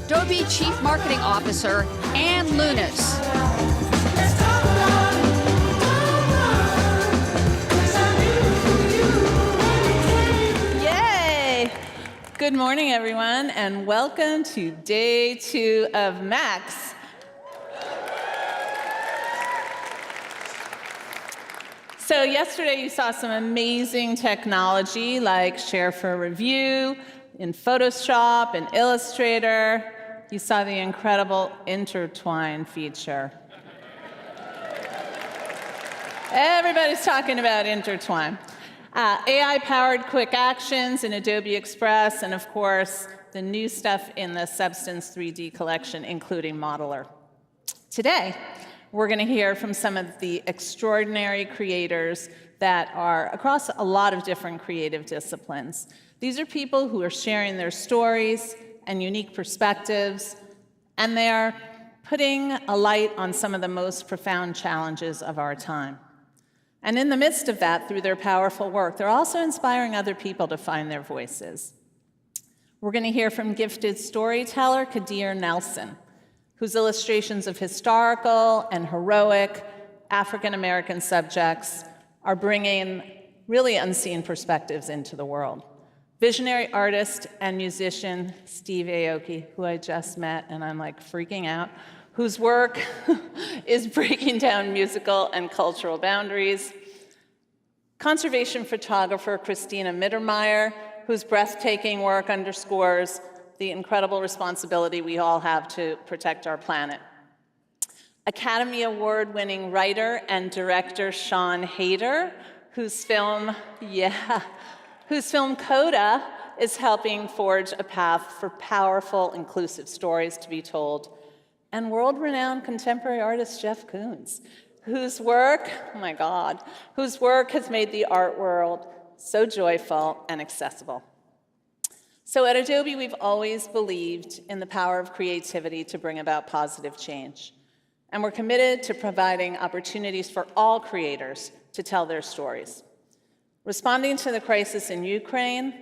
Adobe Chief Marketing Officer, Ann Lunas. Yay! Good morning, everyone, and welcome to day 2 of Max. So yesterday you saw some amazing technology like Share for Review in Photoshop and Illustrator. You saw the incredible Intertwine feature. Everybody's talking about Intertwine. AI-powered quick actions in Adobe Express, and of course, the new stuff in the Substance 3D collection, including Modeler. Today, we're going to hear from some of the extraordinary creators that are across a lot of different creative disciplines. These are people who are sharing their stories and unique perspectives, and they are putting a light on some of the most profound challenges of our time. And in the midst of that, through their powerful work, they're also inspiring other people to find their voices. We're going to hear from gifted storyteller Kadir Nelson, whose illustrations of historical and heroic African-American subjects are bringing really unseen perspectives into the world. Visionary artist and musician Steve Aoki, who I just met, and I'm like freaking out, whose work is breaking down musical and cultural boundaries. Conservation photographer Christina Mittermeier, whose breathtaking work underscores the incredible responsibility we all have to protect our planet. Academy Award-winning writer and director Siân Heder, whose film Coda is helping forge a path for powerful, inclusive stories to be told. And world-renowned contemporary artist Jeff Koons, whose work, oh my God, whose work has made the art world so joyful and accessible. So at Adobe, we've always believed in the power of creativity to bring about positive change. And we're committed to providing opportunities for all creators to tell their stories. Responding to the crisis in Ukraine,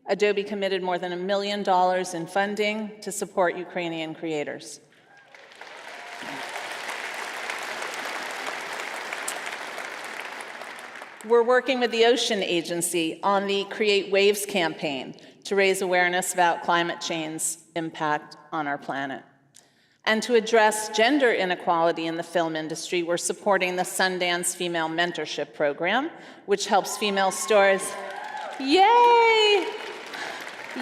Adobe committed more than $1 million in funding to support Ukrainian creators. We're working with the Ocean Agency on the Create Waves campaign to raise awareness about climate change's impact on our planet. And to address gender inequality in the film industry, we're supporting the Sundance Female Mentorship Program, which helps female stories. Yay!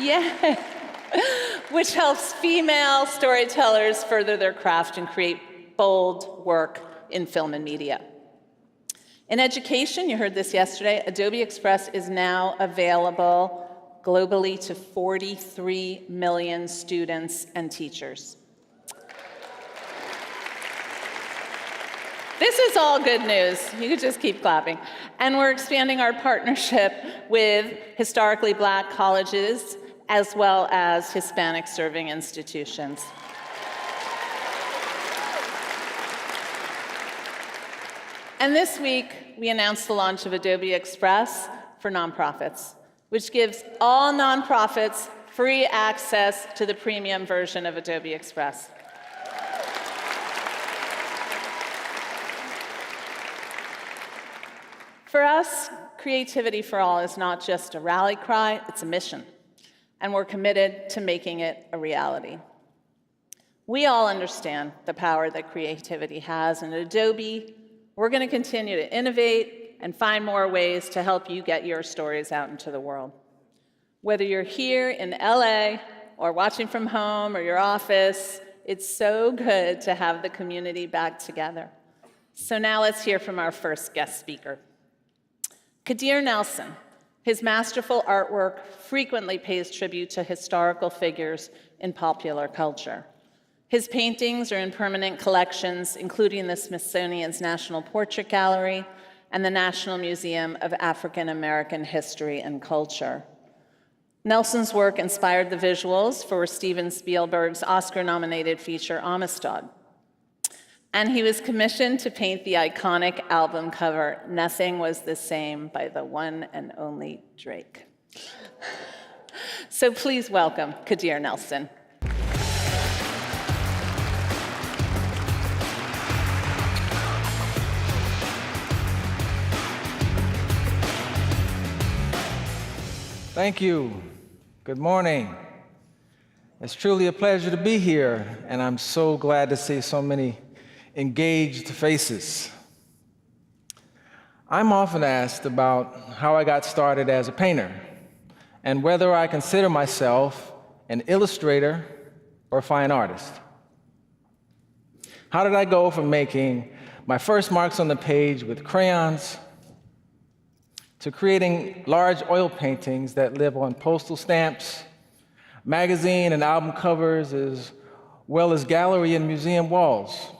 Yay! Which helps female storytellers further their craft and create bold work in film and media. In education, you heard this yesterday, Adobe Express is now available globally to 43 million students and teachers. This is all good news. You could just keep clapping. And we're expanding our partnership with historically Black colleges as well as Hispanic-serving institutions. And this week, we announced the launch of Adobe Express for nonprofits, which gives all nonprofits free access to the premium version of Adobe Express. For us, Creativity for All is not just a rally cry, it's a mission, and we're committed to making it a reality. We all understand the power that creativity has, and at Adobe, we're going to continue to innovate and find more ways to help you get your stories out into the world. Whether you're here in LA or watching from home or your office, it's so good to have the community back together. So now let's hear from our first guest speaker. Kadir Nelson. His masterful artwork frequently pays tribute to historical figures in popular culture. His paintings are in permanent collections, including the Smithsonian's National Portrait Gallery and the National Museum of African American History and Culture. Nelson's work inspired the visuals for Steven Spielberg's Oscar-nominated feature Amistad. And he was commissioned to paint the iconic album cover, Nothing Was the Same, by the one and only Drake. So please welcome Kadir Nelson. Thank you. Good morning. It's truly a pleasure to be here, and I'm so glad to see so many engaged faces. I'm often asked about how I got started as a painter and whether I consider myself an illustrator or fine artist. How did I go from making my first marks on the page with crayons to creating large oil paintings that live on postal stamps, magazine and album covers, as well as gallery and museum walls?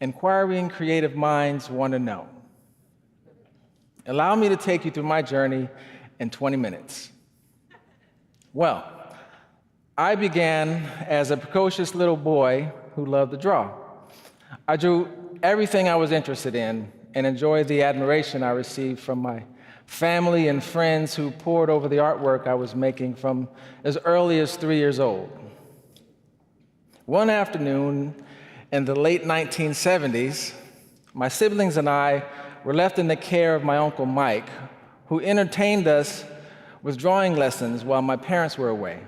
Inquiring creative minds want to know. Allow me to take you through my journey in 20 minutes. Well, I began as a precocious little boy who loved to draw. I drew everything I was interested in and enjoyed the admiration I received from my family and friends who pored over the artwork I was making from as early as 3 years old. One afternoon in the late 1970s, my siblings and I were left in the care of my Uncle Mike, who entertained us with drawing lessons while my parents were away.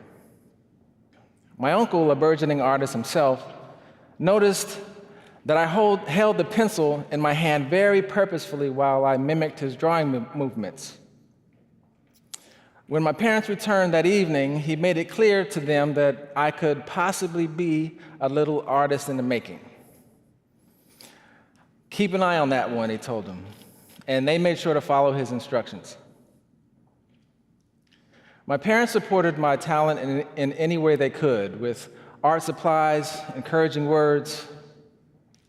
My uncle, a burgeoning artist himself, noticed that I held the pencil in my hand very purposefully while I mimicked his drawing movements. When my parents returned that evening, he made it clear to them that I could possibly be a little artist in the making. Keep an eye on that one, he told them, and they made sure to follow his instructions. My parents supported my talent in any way they could, with art supplies, encouraging words,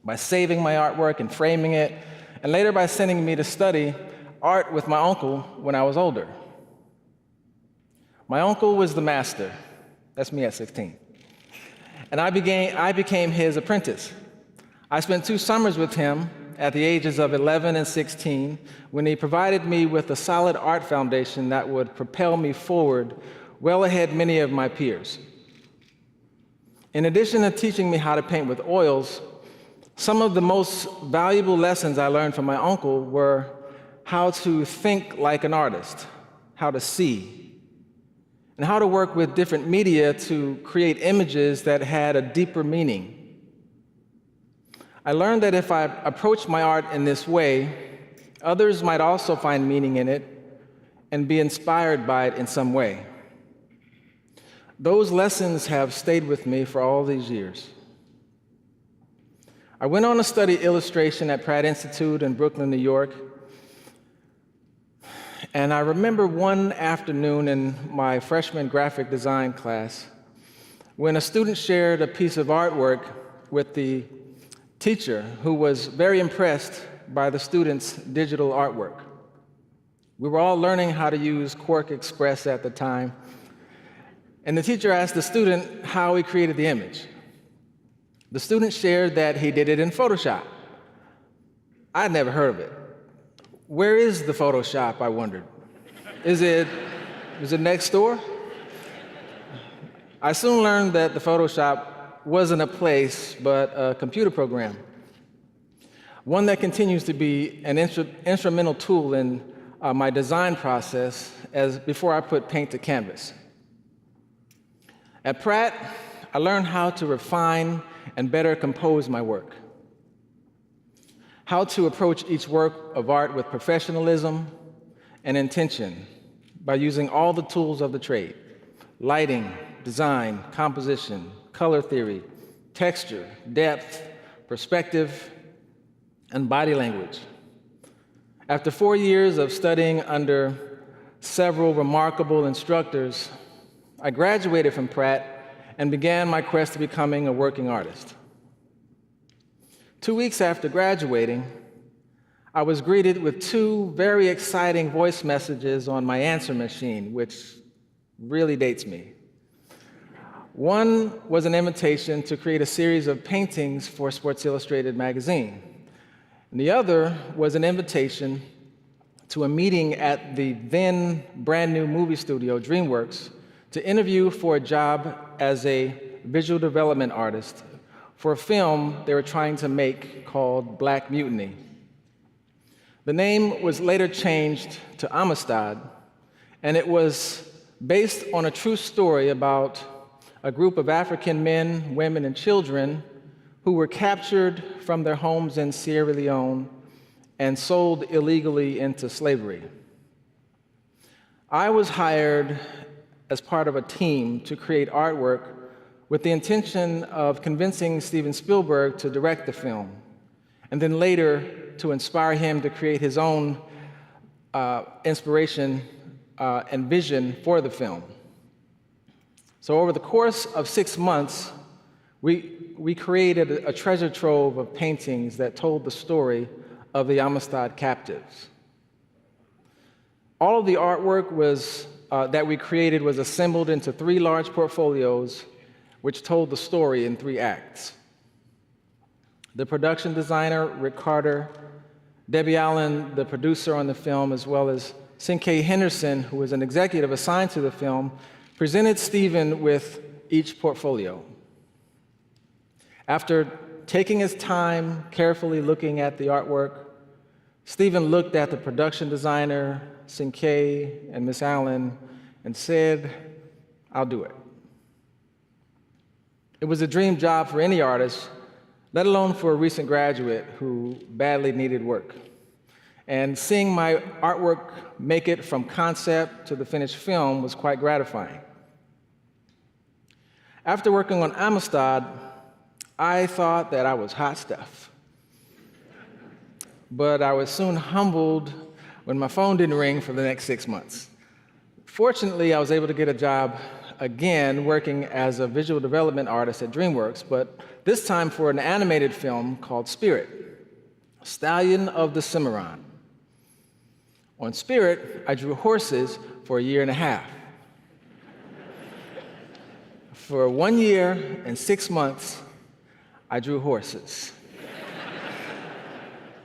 by saving my artwork and framing it, and later by sending me to study art with my uncle when I was older. My uncle was the master. That's me at 16. And I became his apprentice. I spent 2 summers with him at the ages of 11 and 16 when he provided me with a solid art foundation that would propel me forward well ahead many of my peers. In addition to teaching me how to paint with oils, some of the most valuable lessons I learned from my uncle were how to think like an artist, how to see, and how to work with different media to create images that had a deeper meaning. I learned that if I approached my art in this way, Others might also find meaning in it and be inspired by it in some way. Those lessons have stayed with me for all these years. I went on to study illustration at Pratt Institute in Brooklyn, New York. And I remember one afternoon in my freshman graphic design class when a student shared a piece of artwork with the teacher, who was very impressed by the student's digital artwork. We were all learning how to use Quark Express at the time, and the teacher asked the student how he created the image. The student shared that he did it in Photoshop. I'd never heard of it. Where is the Photoshop, I wondered? Is it next door? I soon learned that the Photoshop wasn't a place, but a computer program, one that continues to be an instrumental tool in my design process before I put paint to canvas. At Pratt, I learned how to refine and better compose my work, how to approach each work of art with professionalism and intention by using all the tools of the trade: lighting, design, composition, color theory, texture, depth, perspective, and body language. After 4 years of studying under several remarkable instructors, I graduated from Pratt and began my quest to becoming a working artist. 2 weeks after graduating, I was greeted with 2 very exciting voice messages on my answer machine, which really dates me. One was an invitation to create a series of paintings for Sports Illustrated magazine. And the other was an invitation to a meeting at the then brand new movie studio, DreamWorks, to interview for a job as a visual development artist for a film they were trying to make called Black Mutiny. The name was later changed to Amistad, and it was based on a true story about a group of African men, women, and children who were captured from their homes in Sierra Leone and sold illegally into slavery. I was hired as part of a team to create artwork with the intention of convincing Steven Spielberg to direct the film, and then later to inspire him to create his own inspiration and vision for the film. So over the course of 6 months, we created a treasure trove of paintings that told the story of the Amistad captives. All of the artwork that we created was assembled into 3 large portfolios, which told the story in 3 acts. The production designer, Rick Carter, Debbie Allen, the producer on the film, as well as Siân Henderson, who was an executive assigned to the film, presented Steven with each portfolio. After taking his time, carefully looking at the artwork, Steven looked at the production designer, Siân and Miss Allen, and said, "I'll do it." It was a dream job for any artist, let alone for a recent graduate who badly needed work. And seeing my artwork make it from concept to the finished film was quite gratifying. After working on Amistad, I thought that I was hot stuff. But I was soon humbled when my phone didn't ring for the next 6 months. Fortunately, I was able to get a job again working as a visual development artist at DreamWorks, but this time for an animated film called Spirit, Stallion of the Cimarron. On Spirit, I drew horses for 1.5 years. For 1 year and 6 months, I drew horses.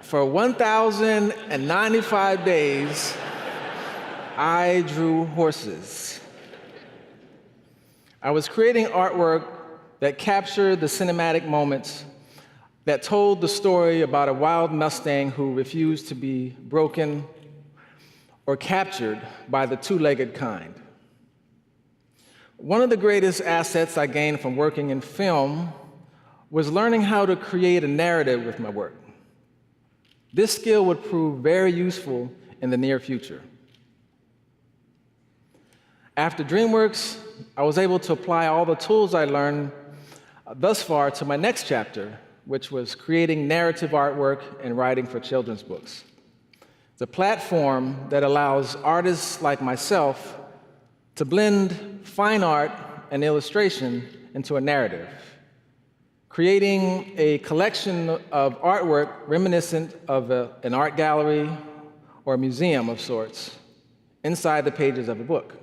For 1,095 days, I drew horses. I was creating artwork that captured the cinematic moments that told the story about a wild Mustang who refused to be broken or captured by the 2-legged kind. One of the greatest assets I gained from working in film was learning how to create a narrative with my work. This skill would prove very useful in the near future. After DreamWorks, I was able to apply all the tools I learned thus far to my next chapter, which was creating narrative artwork and writing for children's books. It's a platform that allows artists like myself to blend fine art and illustration into a narrative, creating a collection of artwork reminiscent of an art gallery or a museum of sorts inside the pages of a book.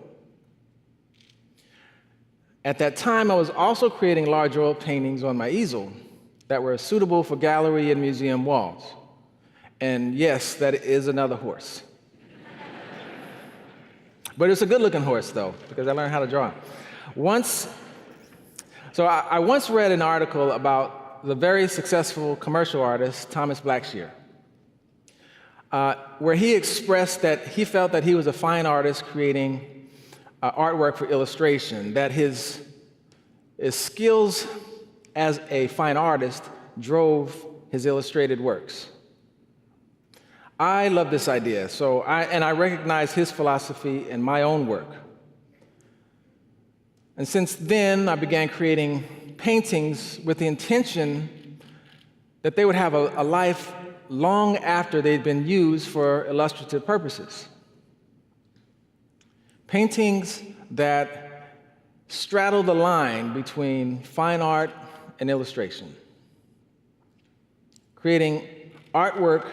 At that time, I was also creating large oil paintings on my easel that were suitable for gallery and museum walls. And yes, that is another horse. But it's a good-looking horse, though, because I learned how to draw it. I once read an article about the very successful commercial artist, Thomas Blackshear, where he expressed that he felt that he was a fine artist creating artwork for illustration, that his skills as a fine artist drove his illustrated works. I love this idea, I recognize his philosophy in my own work. And since then, I began creating paintings with the intention that they would have a life long after they'd been used for illustrative purposes. Paintings that straddle the line between fine art and illustration, creating artwork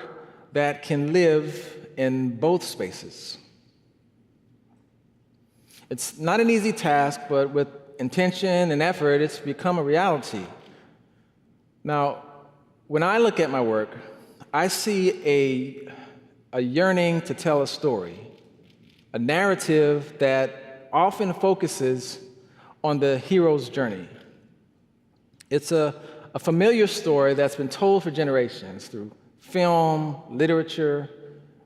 that can live in both spaces. It's not an easy task, but with intention and effort, it's become a reality. Now, when I look at my work, I see a yearning to tell a story, a narrative that often focuses on the hero's journey. It's a familiar story that's been told for generations through film, literature,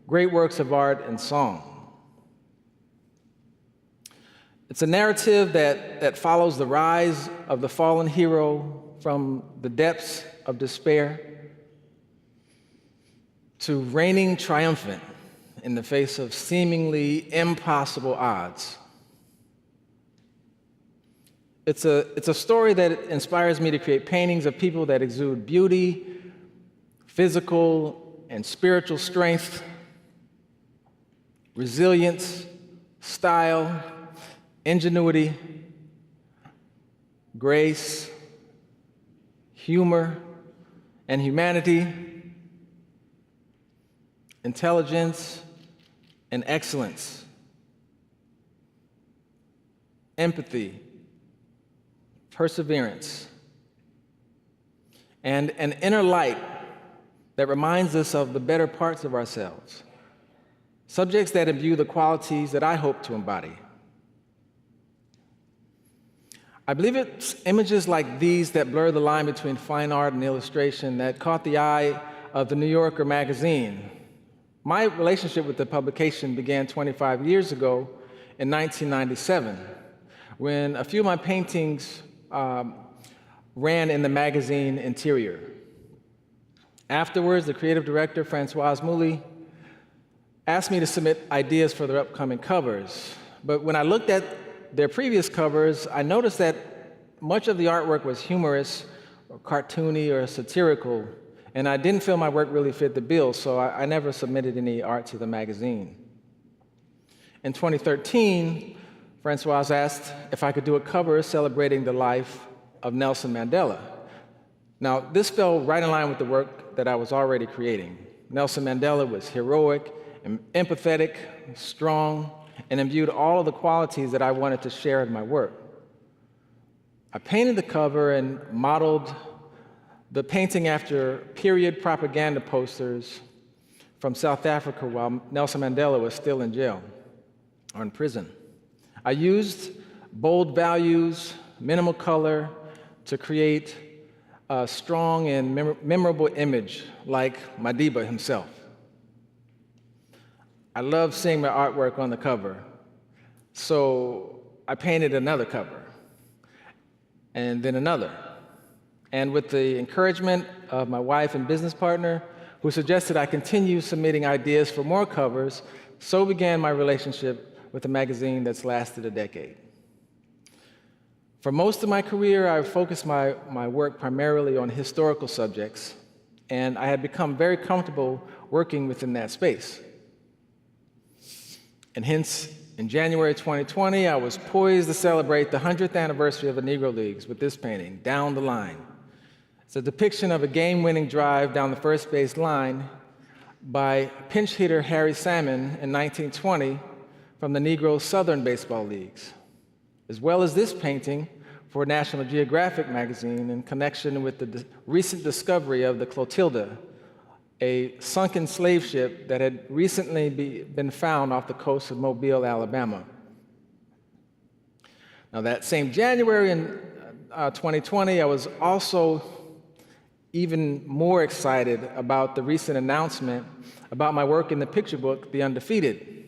great works of art, and song. It's a narrative that follows the rise of the fallen hero from the depths of despair to reigning triumphant in the face of seemingly impossible odds. It's a story that inspires me to create paintings of people that exude beauty, physical and spiritual strength, resilience, style, ingenuity, grace, humor, and humanity, intelligence, and excellence, empathy, perseverance, and an inner light that reminds us of the better parts of ourselves, subjects that imbue the qualities that I hope to embody. I believe it's images like these that blur the line between fine art and illustration that caught the eye of the New Yorker magazine. My relationship with the publication began 25 years ago in 1997, when a few of my paintings ran in the magazine interior. Afterwards, the creative director, Francoise Mouly, asked me to submit ideas for their upcoming covers. But when I looked at their previous covers, I noticed that much of the artwork was humorous or cartoony or satirical, and I didn't feel my work really fit the bill, so I never submitted any art to the magazine. In 2013, Francoise asked if I could do a cover celebrating the life of Nelson Mandela. Now, this fell right in line with the work that I was already creating. Nelson Mandela was heroic and empathetic, strong, and imbued all of the qualities that I wanted to share in my work. I painted the cover and modeled the painting after period propaganda posters from South Africa while Nelson Mandela was still in jail or in prison. I used bold values, minimal color to create a strong and memorable image like Madiba himself. I love seeing my artwork on the cover, so I painted another cover, and then another. And with the encouragement of my wife and business partner, who suggested I continue submitting ideas for more covers. So began my relationship with a magazine that's lasted a decade. For most of my career, I focused my work primarily on historical subjects, and I had become very comfortable working within that space. And hence, in January 2020, I was poised to celebrate the 100th anniversary of the Negro Leagues with this painting, Down the Line. It's a depiction of a game-winning drive down the first base line by pinch hitter Harry Salmon in 1920 from the Negro Southern Baseball Leagues, as well as this painting for National Geographic magazine in connection with the recent discovery of the Clotilda, a sunken slave ship that had recently been found off the coast of Mobile, Alabama. Now, that same January in 2020, I was also even more excited about the recent announcement about my work in the picture book, The Undefeated,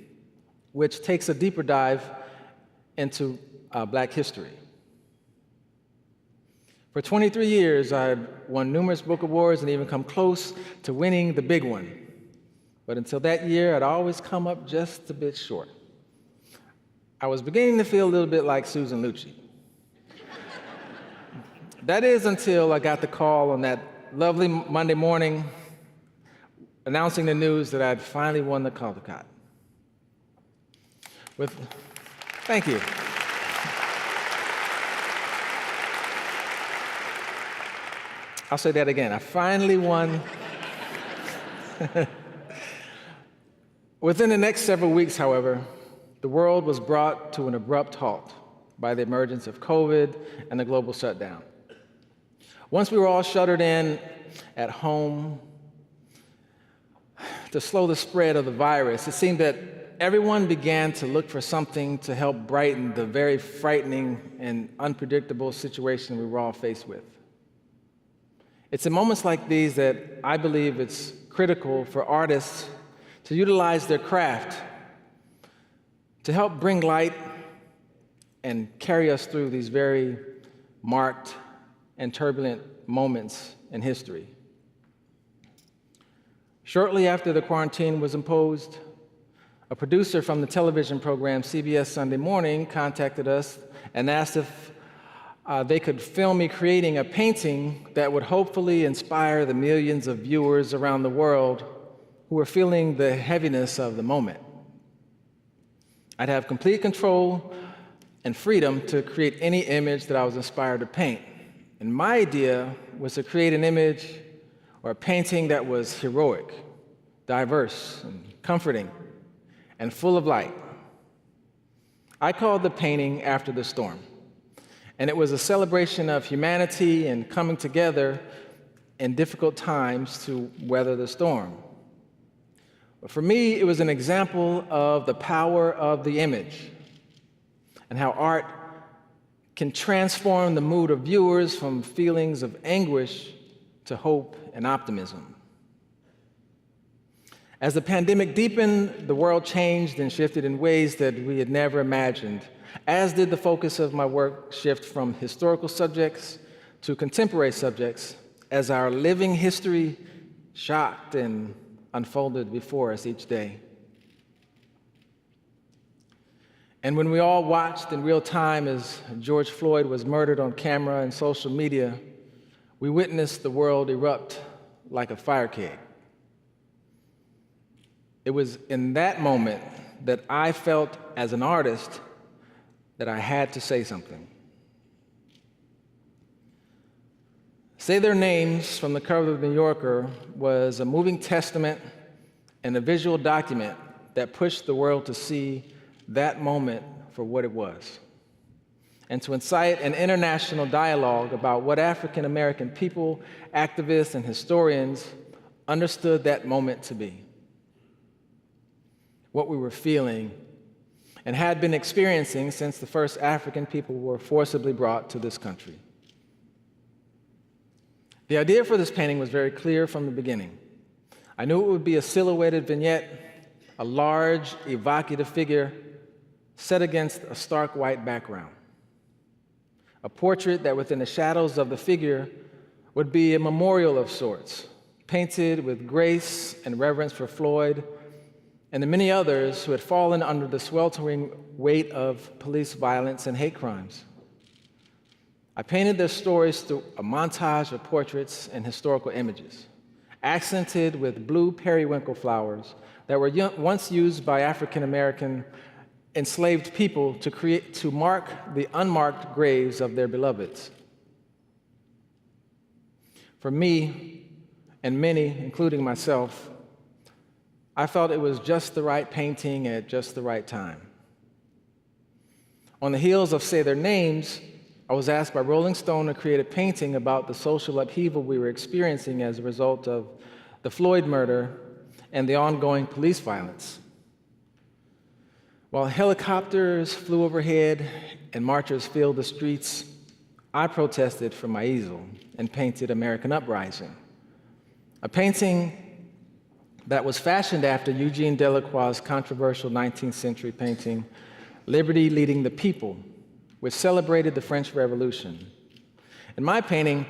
which takes a deeper dive into Black history. For 23 years, I've won numerous book awards and even come close to winning the big one. But until that year, I'd always come up just a bit short. I was beginning to feel a little bit like Susan Lucci. That is until I got the call on that lovely Monday morning announcing the news that I'd finally won the Caldecott. Thank you. I'll say that again. I finally won. Within the next several weeks, however, the world was brought to an abrupt halt by the emergence of COVID and the global shutdown. Once we were all shuttered in at home to slow the spread of the virus, it seemed that everyone began to look for something to help brighten the very frightening and unpredictable situation we were all faced with. It's in moments like these that I believe it's critical for artists to utilize their craft to help bring light and carry us through these very marked and turbulent moments in history. Shortly after the quarantine was imposed, a producer from the television program CBS Sunday Morning contacted us and asked if they could film me creating a painting that would hopefully inspire the millions of viewers around the world who were feeling the heaviness of the moment. I'd have complete control and freedom to create any image that I was inspired to paint. And my idea was to create an image or a painting that was heroic, diverse, and comforting, and full of light. I called the painting After the Storm. And it was a celebration of humanity and coming together in difficult times to weather the storm. But for me, it was an example of the power of the image and how art can transform the mood of viewers from feelings of anguish to hope and optimism. As the pandemic deepened, the world changed and shifted in ways that we had never imagined, as did the focus of my work shift from historical subjects to contemporary subjects as our living history shocked and unfolded before us each day. And when we all watched in real time as George Floyd was murdered on camera and social media, we witnessed the world erupt like a fire cake. It was in that moment that I felt, as an artist, that I had to say something. Say Their Names from the cover of The New Yorker was a moving testament and a visual document that pushed the world to see that moment for what it was, and to incite an international dialogue about what African American people, activists, and historians understood that moment to be, what we were feeling and had been experiencing since the first African people were forcibly brought to this country. The idea for this painting was very clear from the beginning. I knew it would be a silhouetted vignette, a large, evocative figure set against a stark white background. A portrait that within the shadows of the figure would be a memorial of sorts painted with grace and reverence for Floyd and the many others who had fallen under the sweltering weight of police violence and hate crimes. I painted their stories through a montage of portraits and historical images, accented with blue periwinkle flowers that were once used by African-American enslaved people to mark the unmarked graves of their beloveds. For me, and many, including myself, I felt it was just the right painting at just the right time. On the heels of Say Their Names, I was asked by Rolling Stone to create a painting about the social upheaval we were experiencing as a result of the Floyd murder and the ongoing police violence. While helicopters flew overhead and marchers filled the streets, I protested from my easel and painted American Uprising, a painting that was fashioned after Eugene Delacroix's controversial 19th century painting, Liberty Leading the People, which celebrated the French Revolution. In my painting,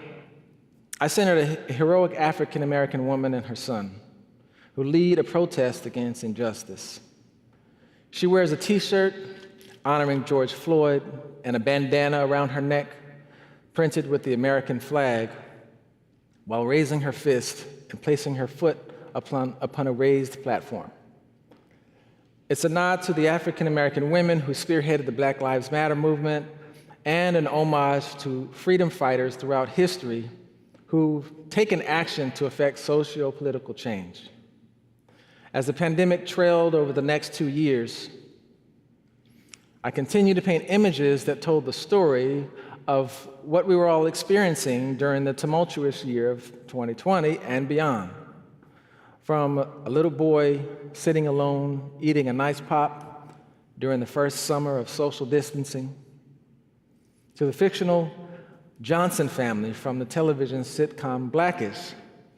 I centered a heroic African-American woman and her son who lead a protest against injustice. She wears a t-shirt honoring George Floyd and a bandana around her neck printed with the American flag while raising her fist and placing her foot upon a raised platform. It's a nod to the African-American women who spearheaded the Black Lives Matter movement and an homage to freedom fighters throughout history who've taken action to effect socio-political change. As the pandemic trailed over the next 2 years, I continued to paint images that told the story of what we were all experiencing during the tumultuous year of 2020 and beyond. From a little boy sitting alone, eating a nice pop during the first summer of social distancing, to the fictional Johnson family from the television sitcom Blackshear,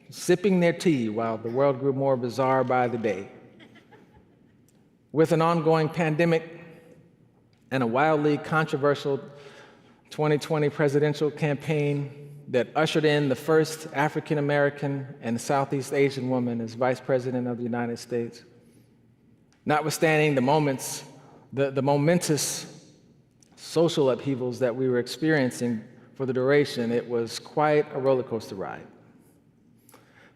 sipping their tea while the world grew more bizarre by the day. With an ongoing pandemic and a wildly controversial 2020 presidential campaign that ushered in the first African-American and Southeast Asian woman as Vice President of the United States. Notwithstanding the momentous social upheavals that we were experiencing for the duration, it was quite a roller coaster ride.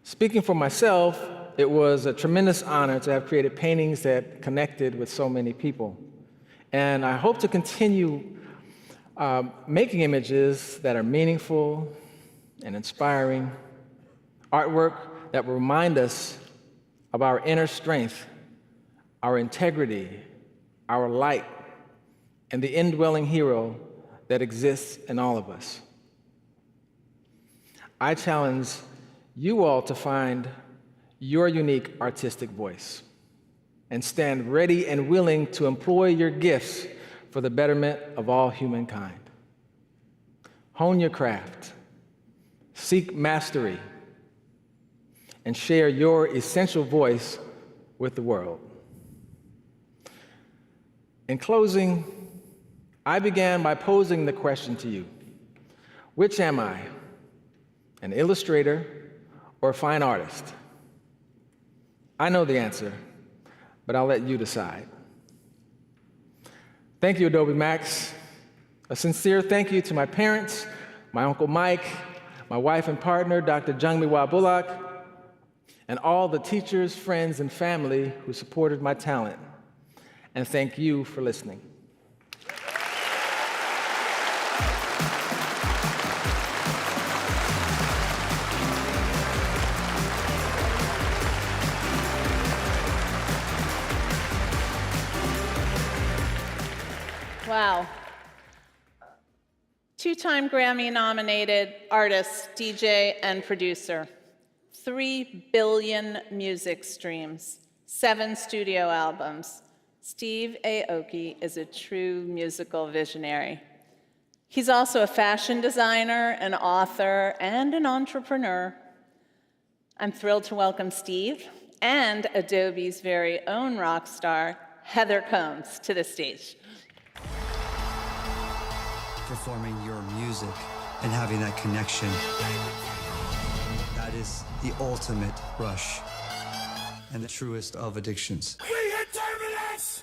Speaking for myself, it was a tremendous honor to have created paintings that connected with so many people. And I hope to continue making images that are meaningful and inspiring, artwork that will remind us of our inner strength, our integrity, our light, and the indwelling hero that exists in all of us. I challenge you all to find your unique artistic voice and stand ready and willing to employ your gifts for the betterment of all humankind. Hone your craft, seek mastery, and share your essential voice with the world. In closing, I began by posing the question to you: which am I, an illustrator or a fine artist? I know the answer, but I'll let you decide. Thank you, Adobe Max. A sincere thank you to my parents, my Uncle Mike, my wife and partner, Dr. Jungmiwa Bullock, and all the teachers, friends, and family who supported my talent. And thank you for listening. Wow. Two-time Grammy-nominated artist, DJ, and producer. 3 billion music streams, 7 studio albums. Steve Aoki is a true musical visionary. He's also a fashion designer, an author, and an entrepreneur. I'm thrilled to welcome Steve and Adobe's very own rock star, Heather Koons, to the stage. Performing your music and having that connection. That is the ultimate rush and the truest of addictions. We hit terminus!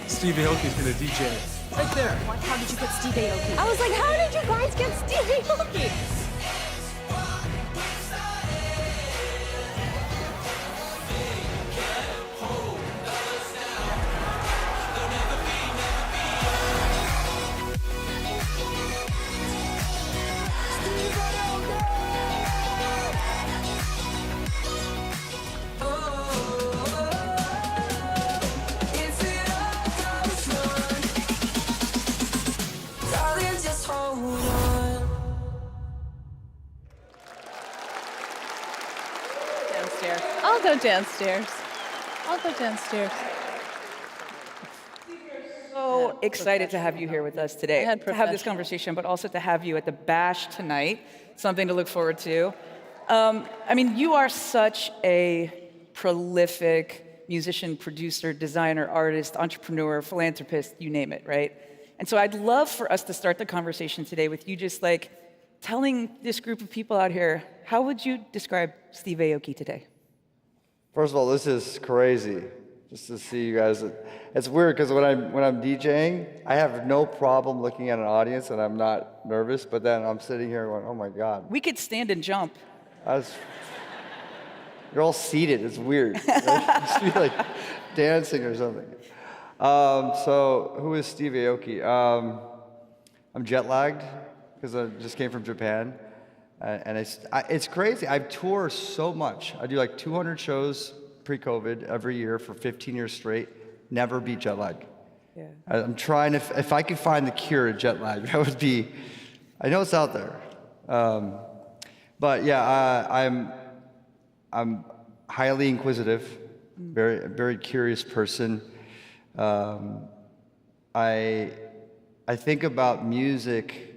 Steve Aoki's gonna DJ. Right there. What? How did you get Steve Aoki? I was like, how did you guys get Steve Aoki? I'll go downstairs. I'll go downstairs. So excited to have you here with us today, to have this conversation, but also to have you at the Bash tonight. Something to look forward to. I mean, you are such a prolific musician, producer, designer, artist, entrepreneur, philanthropist, you name it, right? And so I'd love for us to start the conversation today with you just like telling this group of people out here, how would you describe Steve Aoki today? First of all, this is crazy, just to see you guys. It's weird because when I'm DJing, I have no problem looking at an audience and I'm not nervous. But then I'm sitting here going, "Oh my God!" We could stand and jump. You're all seated. It's weird. Right? You should be like dancing or something. So who is Steve Aoki? I'm jet lagged because I just came from Japan. And it's crazy. I tour so much. I do like 200 shows pre-COVID every year for 15 years straight. Never beat jet lag. Yeah. I'm trying if I could find the cure to jet lag, that would be. I know it's out there. But yeah, I'm highly inquisitive, very curious person. I think about music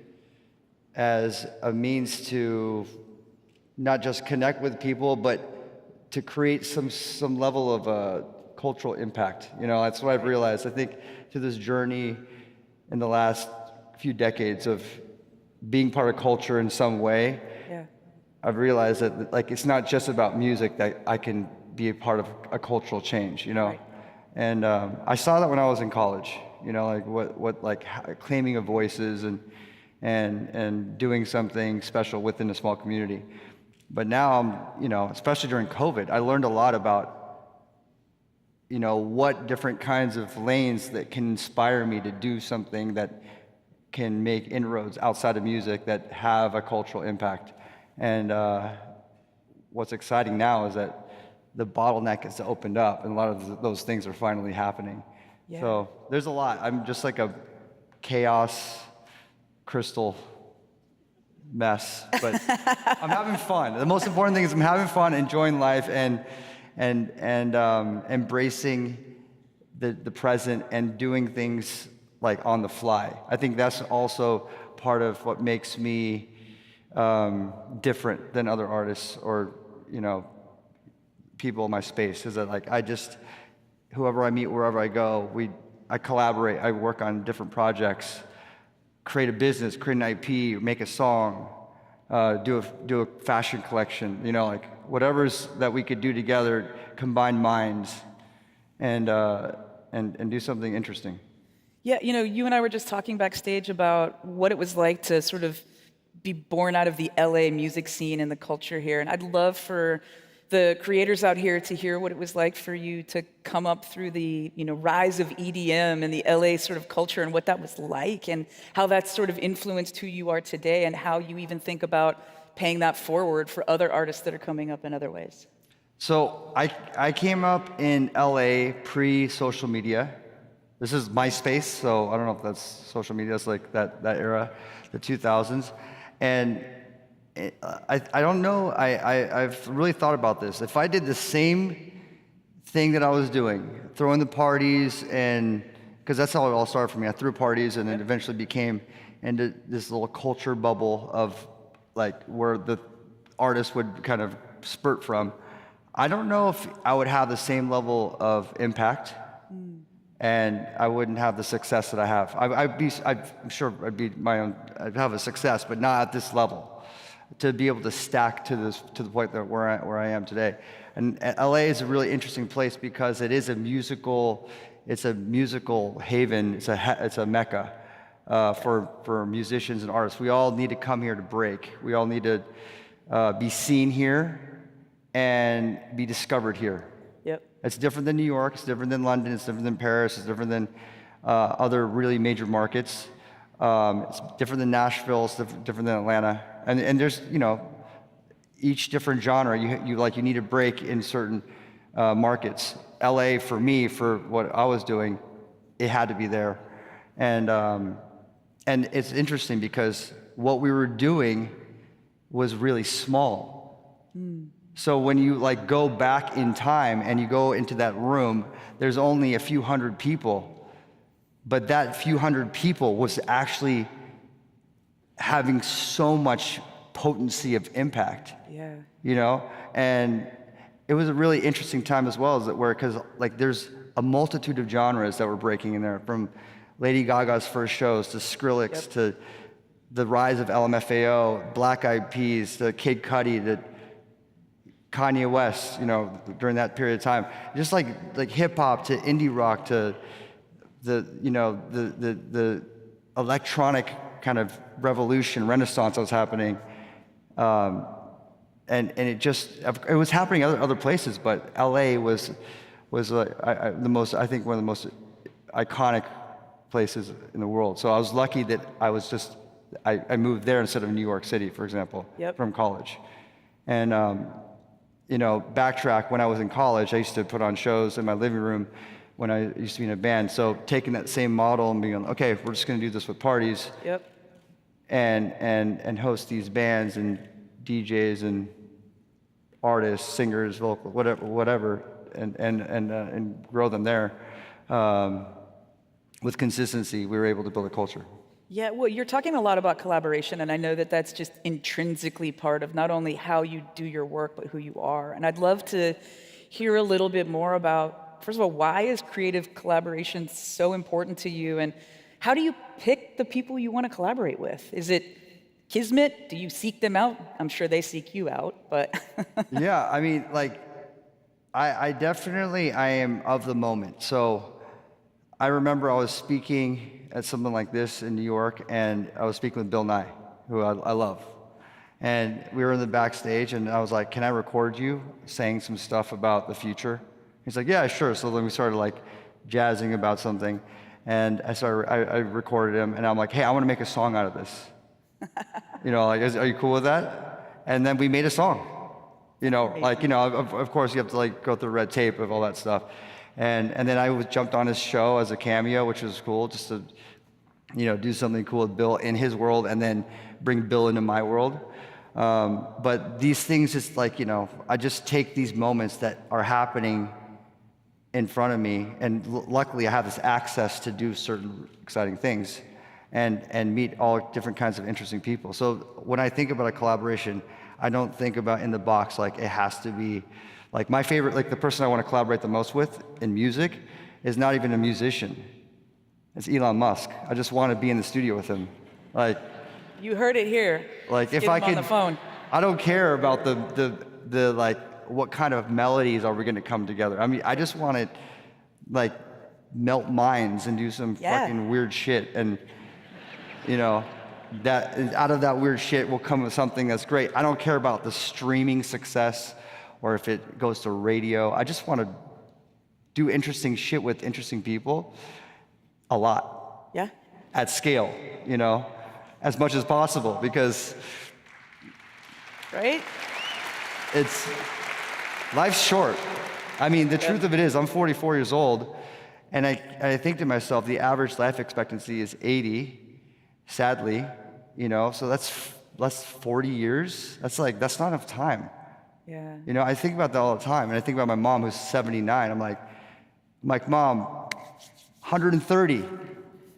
as a means to not just connect with people, but to create some level of cultural impact. You know, that's what I've realized. I think through this journey in the last few decades of being part of culture in some way, I've realized that like it's not just about music that I can be a part of a cultural change. You know, right. And I saw that when I was in college. You know, like what claiming of voices and doing something special within a small community. But now you know, especially during COVID, I learned a lot about, you know, what different kinds of lanes that can inspire me to do something that can make inroads outside of music that have a cultural impact. And what's exciting now is that the bottleneck has opened up and a lot of those things are finally happening. Yeah. So there's a lot. I'm just like a chaos crystal mess, but I'm having fun. The most important thing is I'm having fun, enjoying life, and embracing the present and doing things like on the fly. I think that's also part of what makes me different than other artists or, you know, people in my space. Is that like whoever I meet, wherever I go, I collaborate. I work on different projects. Create a business, create an IP, make a song, do a fashion collection, you know, like whatever's that we could do together, combine minds, and do something interesting. Yeah, you know, you and I were just talking backstage about what it was like to sort of be born out of the LA music scene and the culture here, and I'd love for the creators out here to hear what it was like for you to come up through the, you know, rise of EDM and the LA sort of culture and what that was like and how that's sort of influenced who you are today and how you even think about paying that forward for other artists that are coming up in other ways. So I came up in LA pre-social media. This is MySpace, so I don't know if that's social media. It's like that era, the 2000s. And I don't know, I've really thought about this. If I did the same thing that I was doing, throwing the parties, and because that's how it all started for me. I threw parties and then eventually became into this little culture bubble of like where the artists would kind of spurt from. I don't know if I would have the same level of impact, and I wouldn't have the success that I have. I'm sure I'd have a success, but not at this level. To be able to stack to the point that where I am today. And LA is a really interesting place because it is a musical haven. It's a mecca for musicians and artists. We all need to come here to break. We all need to be seen here and be discovered here. Yep. It's different than New York. It's different than London. It's different than Paris. It's different than other really major markets. It's different than Nashville. It's different than Atlanta. And there's, each different genre, you need to break in certain markets. LA, for me, for what I was doing, it had to be there. And it's interesting because what we were doing was really small. So when you go back in time and you go into that room, there's only a few hundred people, but that few hundred people was actually having so much potency of impact. Yeah. And it was a really interesting time as well, because there's a multitude of genres that were breaking in there, from Lady Gaga's first shows to Skrillex to the rise of LMFAO, Black Eyed Peas to Kid Cudi to Kanye West, during that period of time. Just like hip hop to indie rock to the electronic kind of revolution, renaissance that was happening. And it was happening other places, but LA was one of the most iconic places in the world. So I was lucky that I moved there instead of New York City, for example, from college. And backtrack, when I was in college, I used to put on shows in my living room when I used to be in a band. So taking that same model and being okay, we're just going to do this with parties. Yep. And host these bands and DJs and artists, singers, vocal, whatever, and grow them there. With consistency, we were able to build a culture. Yeah, well, you're talking a lot about collaboration, and I know that that's just intrinsically part of not only how you do your work, but who you are. And I'd love to hear a little bit more about, first of all, why is creative collaboration so important to you, and how do you pick the people you want to collaborate with? Is it kismet? Do you seek them out? I'm sure they seek you out, but... Yeah, I mean, I definitely am of the moment. So I remember I was speaking at something like this in New York, and I was speaking with Bill Nye, who I love. And we were in the backstage, and I was like, can I record you saying some stuff about the future? He's like, yeah, sure. So then we started jazzing about something. And I recorded him, and I'm like, hey, I want to make a song out of this. Are you cool with that? And then we made a song. Of course you have to go through red tape of all that stuff. And then I jumped on his show as a cameo, which was cool, just to, do something cool with Bill in his world and then bring Bill into my world. But these things, just I just take these moments that are happening in front of me, and luckily I have this access to do certain exciting things and meet all different kinds of interesting people. So when I think about a collaboration, I don't think about in the box it has to be my favorite, the person I want to collaborate the most with in music is not even a musician. It's Elon Musk. I just want to be in the studio with him. You heard it here. If I could, on the phone. I don't care about the what kind of melodies are we going to come together. I mean, I just want to melt minds and do some fucking weird shit, and that out of that weird shit will come with something that's great. I don't care about the streaming success or if it goes to radio. I just want to do interesting shit with interesting people a lot. Yeah. At scale, as much as possible, because right? Life's short. I mean, the truth of it is, I'm 44 years old, and I think to myself, the average life expectancy is 80, sadly, you know, so that's 40 years. That's not enough time. Yeah. You know, I think about that all the time, and I think about my mom who's 79. I'm like, Mom, 130.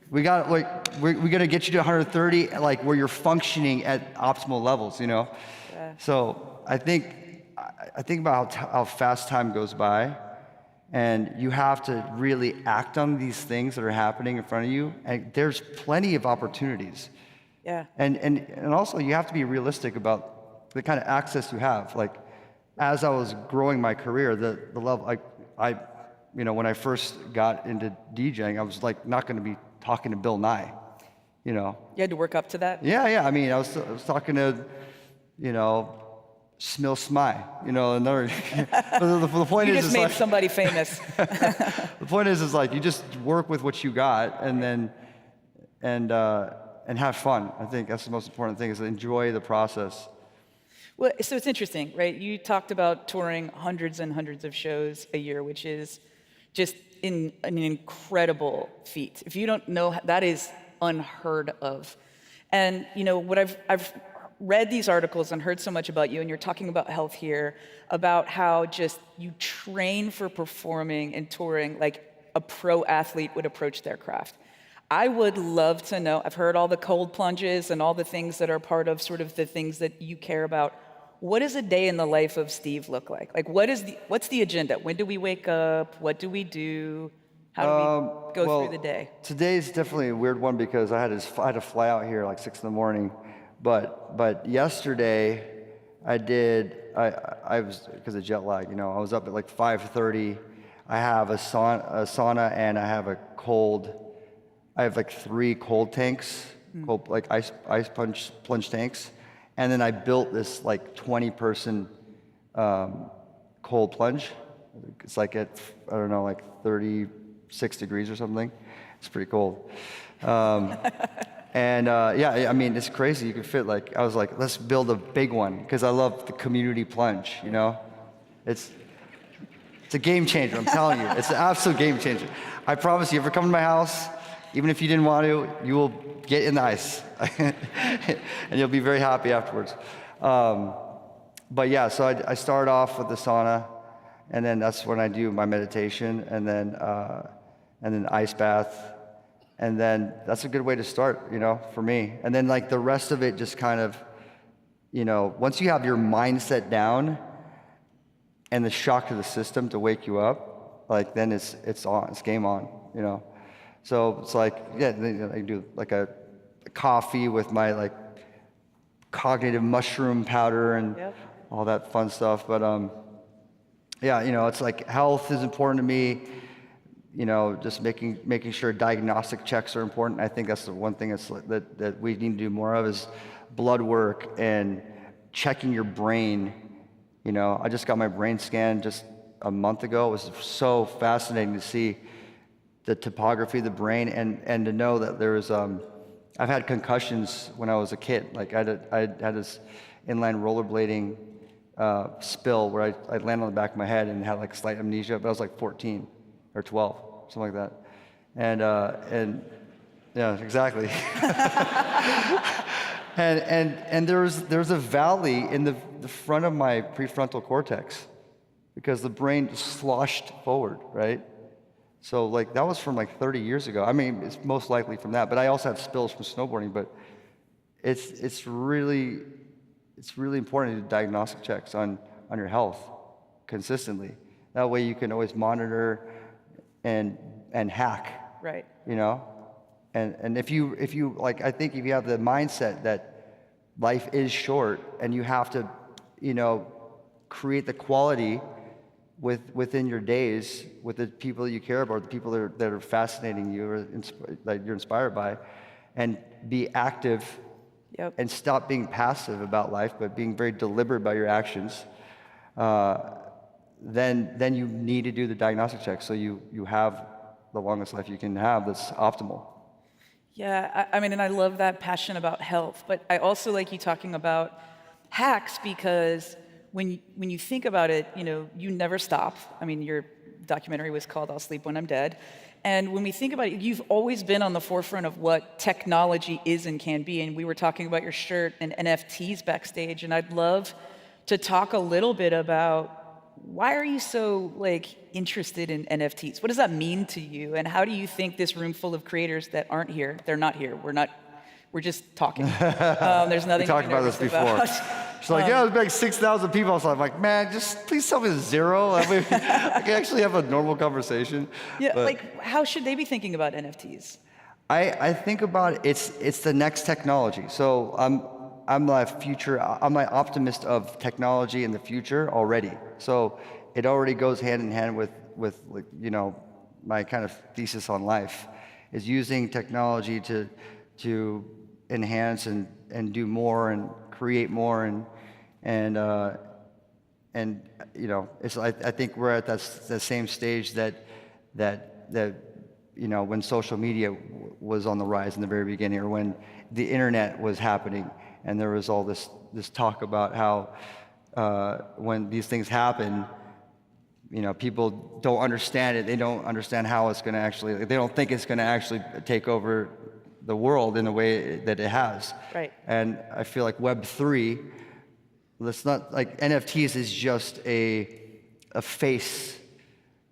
We got we're gonna get you to 130, like where you're functioning at optimal levels, you know. Yeah. So I think about how fast time goes by, and you have to really act on these things that are happening in front of you. And there's plenty of opportunities. Yeah. And also you have to be realistic about the kind of access you have. Like, as I was growing my career, the level you know, when I first got into DJing, I was like not going to be talking to Bill Nye, you know. You had to work up to that? Yeah. I mean, I was talking to, you know, Smil Smy, you know, another. the point you is, just made like, somebody famous. The point is like you just work with what you got, and then and have fun. I think that's the most important thing, is enjoy the process. Well, so it's interesting, right? You talked about touring hundreds and hundreds of shows a year, which is just an incredible feat. If you don't know, that is unheard of. And you know what I've read these articles and heard so much about you, and you're talking about health here, about how just you train for performing and touring like a pro athlete would approach their craft. I would love to know, I've heard all the cold plunges and all the things that are part of sort of the things that you care about. What does a day in the life of Steve look like? Like, what's the agenda? When do we wake up? What do we do? How do we go through the day? Today's definitely a weird one because I had to fly out here like 6 a.m. But yesterday I was, because of jet lag, you know, I was up at like 5:30. I have a sauna and I have I have like 3 cold tanks, cold, like ice plunge tanks. And then I built this like 20-person cold plunge. It's like at, I don't know, like 36 degrees or something. It's pretty cold. Yeah, I mean, it's crazy. You can fit like, I was like, let's build a big one, because I love the community plunge, you know? It's a game changer, I'm telling you. It's an absolute game changer. I promise you, if you ever come to my house, even if you didn't want to, you will get in the ice. And you'll be very happy afterwards. But yeah, so I start off with the sauna, and then that's when I do my meditation, and then ice bath. And then that's a good way to start, you know, for me. And then like the rest of it just kind of, you know, once you have your mindset down and the shock to the system to wake you up, like then it's on, it's game on, you know. So it's like, yeah, I do like a coffee with my like cognitive mushroom powder and all that fun stuff. But yeah, you know, it's like health is important to me. You know, just making sure diagnostic checks are important. I think that's the one thing that we need to do more of, is blood work and checking your brain. You know, I just got my brain scan just a month ago. It was so fascinating to see the topography of the brain, and to know that there was, I've had concussions when I was a kid. Like I had this inline rollerblading spill where I landed on the back of my head and had like slight amnesia, but I was like 14 or 12, something like that. And yeah, exactly. and there's a valley in the front of my prefrontal cortex because the brain sloshed forward, right? So like that was from like 30 years ago. I mean, it's most likely from that, but I also have spills from snowboarding. But it's really important to do diagnostic checks on your health consistently. That way you can always monitor and hack. Right. You know? And if you like, I think if you have the mindset that life is short and you have to, you know, create the quality within your days with the people you care about, the people that are fascinating you or that you're inspired by, and be active. Yep. And stop being passive about life, but being very deliberate about your actions. Then you need to do the diagnostic check so you have the longest life you can have that's optimal. Yeah, I mean, and I love that passion about health, but I also like you talking about hacks, because when you think about it, you never stop. I mean, your documentary was called I'll Sleep When I'm Dead. And when we think about it, you've always been on the forefront of what technology is and can be. And we were talking about your shirt and NFTs backstage, and I'd love to talk a little bit about why are you so interested in NFTs? What does that mean to you? And how do you think this room full of creators that aren't here, they're not here, we're just talking. There's nothing we talked about this before. She's like, yeah, there's 6,000 people. So I'm like, man, just please tell me it's 0. I mean, I can actually have a normal conversation. Yeah, but how should they be thinking about NFTs? I think about it's the next technology. So I'm an optimist of technology in the future already. So it already goes hand in hand with my kind of thesis on life is using technology to enhance and do more and create more and I think we're at the same stage that when social media was on the rise in the very beginning, or when the internet was happening, and there was all this talk about how when these things happen, people don't understand it. They don't understand how it's going to actually. They don't think it's going to actually take over the world in the way that it has. Right. And I feel like Web3, let's not NFTs is just a face.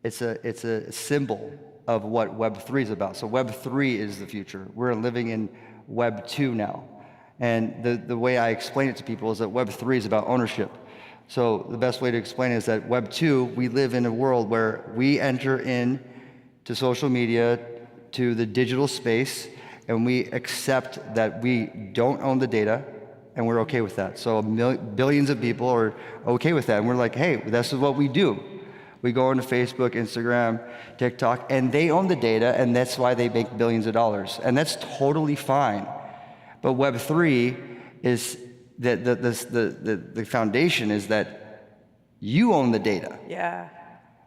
It's a symbol of what Web3 is about. So Web3 is the future. We're living in Web2 now. And the way I explain it to people is that Web3 is about ownership. So the best way to explain it is that Web2, we live in a world where we enter in to social media, to the digital space, and we accept that we don't own the data, and we're okay with that. So billions of people are okay with that, and we're like, hey, this is what we do. We go into Facebook, Instagram, TikTok, and they own the data, and that's why they make billions of dollars, and that's totally fine. But Web3 is the foundation is that you own the data. Yeah.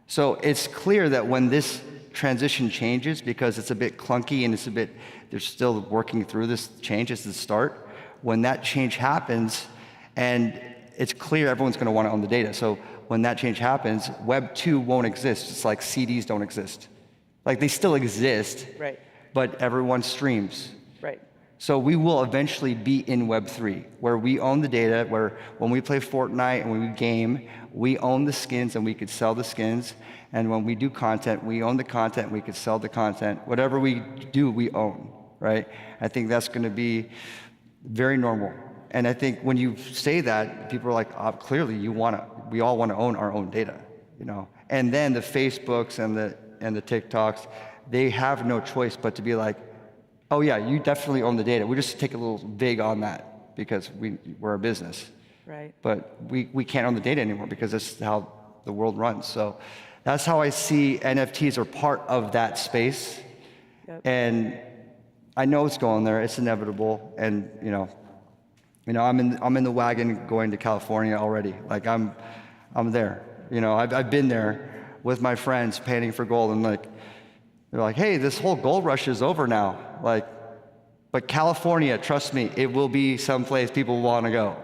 So it's clear that when this transition changes, because it's a bit clunky and they're still working through this change, it's the start. When that change happens, and it's clear everyone's going to want to own the data. So when that change happens, Web2 won't exist. It's like CDs don't exist. They still exist, right? But everyone streams. Right. So we will eventually be in Web3, where we own the data, where when we play Fortnite and when we game, we own the skins and we could sell the skins. And when we do content, we own the content, we could sell the content. Whatever we do, we own, right? I think that's going to be very normal. And I think when you say that, people are like, clearly we all want to own our own data, And then the Facebooks and the TikToks, they have no choice but to be like, oh yeah, you definitely own the data. We just take a little vig on that because we're a business. Right. But we can't own the data anymore because that's how the world runs. So that's how I see NFTs are part of that space. Yep. And I know it's going there. It's inevitable. And I'm in the wagon going to California already. I'm there. I've been there with my friends painting for gold, and they're like, hey, this whole gold rush is over now. But California, trust me, it will be someplace people want to go.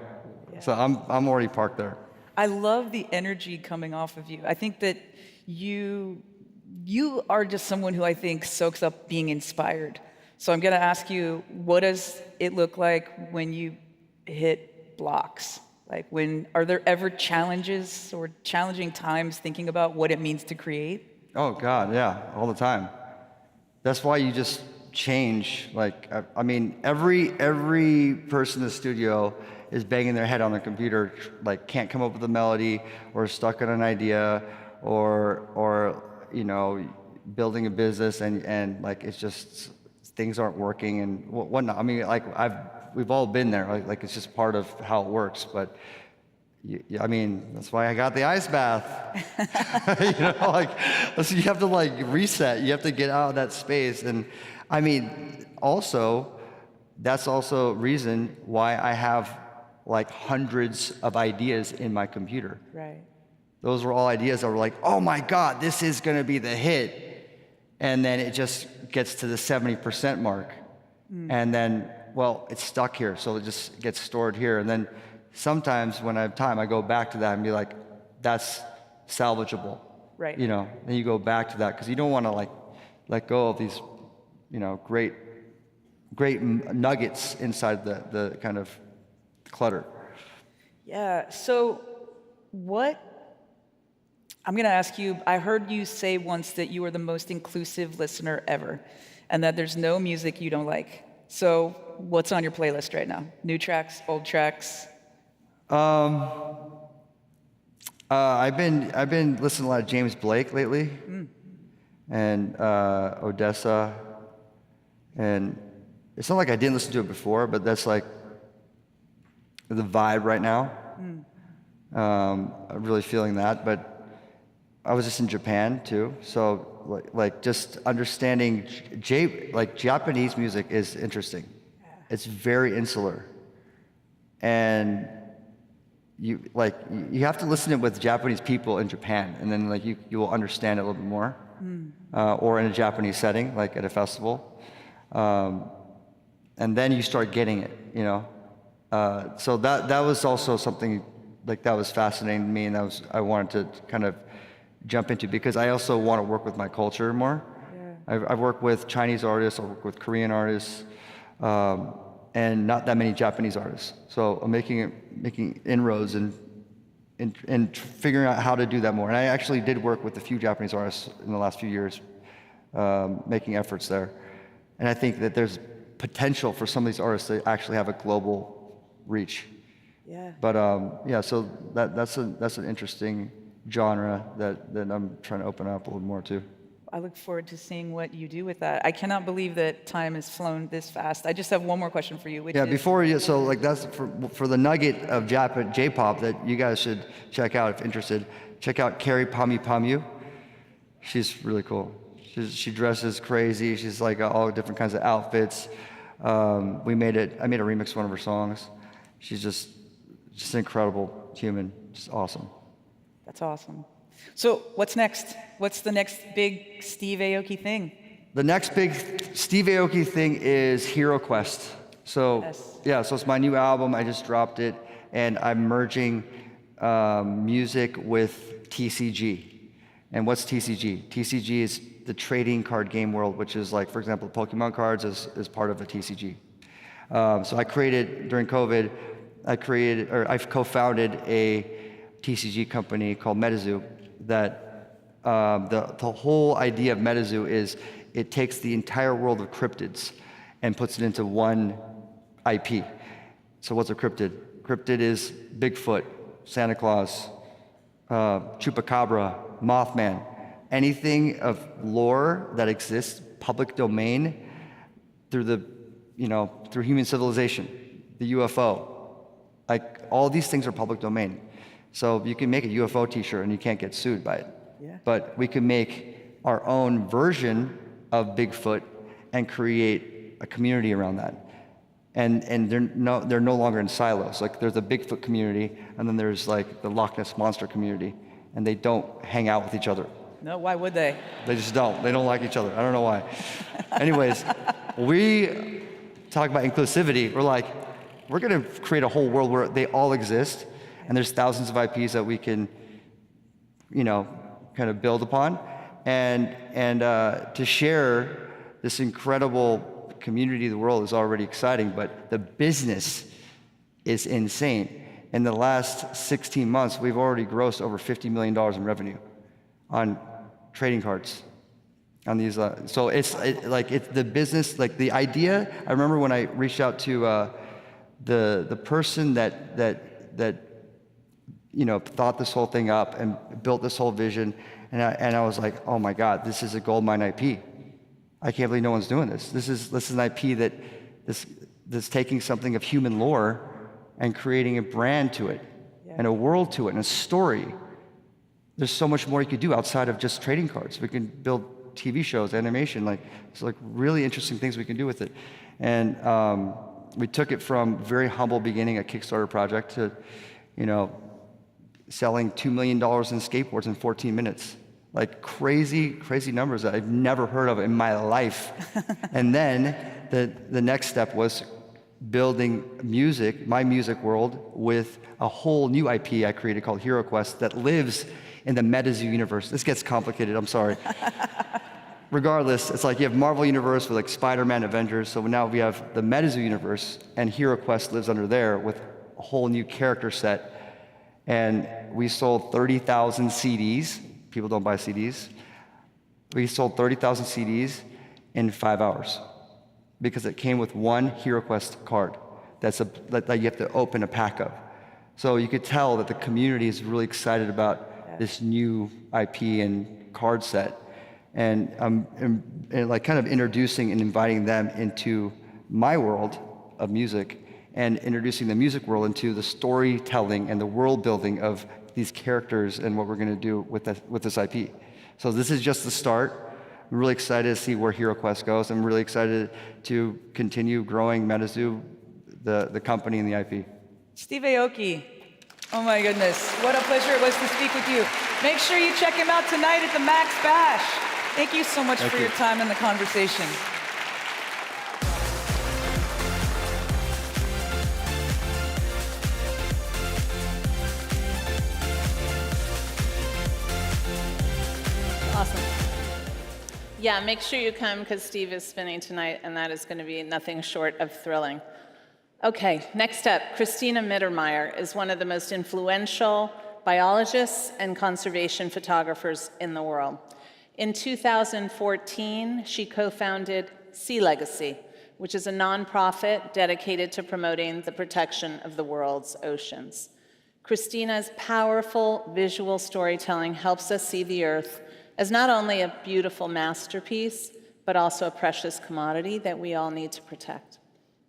Yeah. So I'm already parked there. I love the energy coming off of you. I think that you are just someone who I think soaks up being inspired. So I'm going to ask you, what does it look like when you hit blocks? Are there ever challenges or challenging times thinking about what it means to create? Oh God, yeah, all the time. That's why you just change. Every person in the studio is banging their head on the computer, can't come up with a melody, or stuck on an idea, or building a business, and it's just things aren't working and whatnot. We've all been there. It's just part of how it works. But that's why I got the ice bath. So you have to reset. You have to get out of that space. And also, that's also a reason why I have hundreds of ideas in my computer. Right. Those were all ideas that were oh my God, this is going to be the hit. And then it just gets to the 70% mark. And then, it's stuck here. So it just gets stored here. And then sometimes when I have time, I go back to that and be like, that's salvageable. Right. You know, then you go back to that because you don't want to like let go of these, you know, great nuggets inside the kind of clutter. Yeah. So I'm going to ask you, I heard you say once that you are the most inclusive listener ever and that there's no music you don't like. So what's on your playlist right now? New tracks, old tracks? I've been listening to a lot of James Blake lately, and Odessa, and it's not like I didn't listen to it before, but that's like the vibe right now. I'm really feeling that, but I was just in Japan too, so like just understanding Japanese music is interesting. It's very insular, and you have to listen to it with Japanese people in Japan, and then like you will understand it a little bit more, or in a Japanese setting, like at a festival, and then you start getting it, you know. So that was also something like that was fascinating to me, and I wanted to kind of jump into because I also want to work with my culture more. Yeah. I've worked with Chinese artists, I've worked with Korean artists, and not that many Japanese artists. So I'm making inroads and figuring out how to do that more. And I actually did work with a few Japanese artists in the last few years, making efforts there. And I think that there's potential for some of these artists to actually have a global reach. Yeah. But yeah, so that's an interesting genre that I'm trying to open up a little more to. I look forward to seeing what you do with that. I cannot believe that time has flown this fast. I just have one more question for you, which is... before you, so like that's for the nugget of J-pop that you guys should check out if interested. Check out Carrie Pamu Pamu. She's really cool. She dresses crazy. She's like all different kinds of outfits. I made a remix of one of her songs. She's just an incredible human. Just awesome. That's awesome. So what's next? What's the next big Steve Aoki thing? The next big Steve Aoki thing is Hero Quest. So Yes. yeah, so it's my new album. I just dropped it, and I'm merging music with TCG. And what's TCG? TCG is the trading card game world, which is like, for example, Pokemon cards is part of a TCG. So I created during COVID. I've co-founded a TCG company called MetaZoo that the whole idea of MetaZoo is it takes the entire world of cryptids and puts it into one IP. So what's a cryptid? Cryptid is Bigfoot, Santa Claus, Chupacabra, Mothman, anything of lore that exists, public domain, through human civilization, the UFO. Like all these things are public domain. So you can make a UFO t-shirt and you can't get sued by it. Yeah. But we can make our own version of Bigfoot and create a community around that. And they're no longer in silos. Like there's a Bigfoot community and then there's like the Loch Ness Monster community, and they don't hang out with each other. No, why would they? They just don't. They don't like each other. I don't know why. Anyways, we talk about inclusivity. We're going to create a whole world where they all exist, and there's thousands of IPs that we can, kind of build upon, and to share this incredible community of the world is already exciting, but the business is insane. In the last 16 months, we've already grossed over $50 million in revenue on trading cards. On these, so it's the business, like the idea. I remember when I reached out to the person that thought this whole thing up and built this whole vision, and I was like, oh my God, this is a goldmine IP. I can't believe no one's doing this. This is an IP that's taking something of human lore and creating a brand to it, and a world to it, and a story. There's so much more you could do outside of just trading cards. We can build TV shows, animation, it's really interesting things we can do with it. And we took it from very humble beginning, a Kickstarter project, to, selling $2 million in skateboards in 14 minutes. Like crazy numbers that I've never heard of in my life. And then the next step was building music, my music world, with a whole new IP I created called HeroQuest that lives in the MetaZoo universe. This gets complicated, I'm sorry. Regardless, it's like you have Marvel Universe with like Spider-Man, Avengers, so now we have the MetaZoo universe, and HeroQuest lives under there with a whole new character set. And we sold 30,000 CDs. People don't buy CDs. We sold 30,000 CDs in 5 hours because it came with one HeroQuest card that you have to open a pack of. So you could tell that the community is really excited about this new IP and card set. And like kind of introducing and inviting them into my world of music and introducing the music world into the storytelling and the world building of these characters and what we're going to do with this IP. So this is just the start. I'm really excited to see where HeroQuest goes. I'm really excited to continue growing MetaZoo, the company and the IP. Steve Aoki, oh my goodness, what a pleasure it was to speak with you. Make sure you check him out tonight at the Max Bash. Thank you so much for your time and the conversation. Awesome. Yeah, make sure you come because Steve is spinning tonight, and that is going to be nothing short of thrilling. Okay, next up, Christina Mittermeier is one of the most influential biologists and conservation photographers in the world. In 2014, she co-founded Sea Legacy, which is a nonprofit dedicated to promoting the protection of the world's oceans. Christina's powerful visual storytelling helps us see the Earth as not only a beautiful masterpiece, but also a precious commodity that we all need to protect.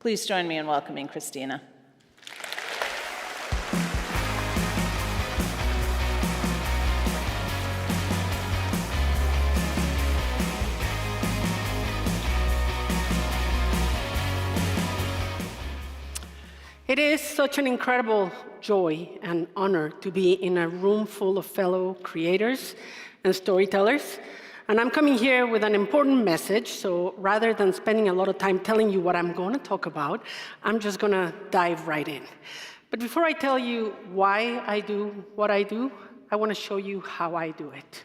Please join me in welcoming Christina. It is such an incredible joy and honor to be in a room full of fellow creators and storytellers. And I'm coming here with an important message, so rather than spending a lot of time telling you what I'm going to talk about, I'm just going to dive right in. But before I tell you why I do what I do, I want to show you how I do it.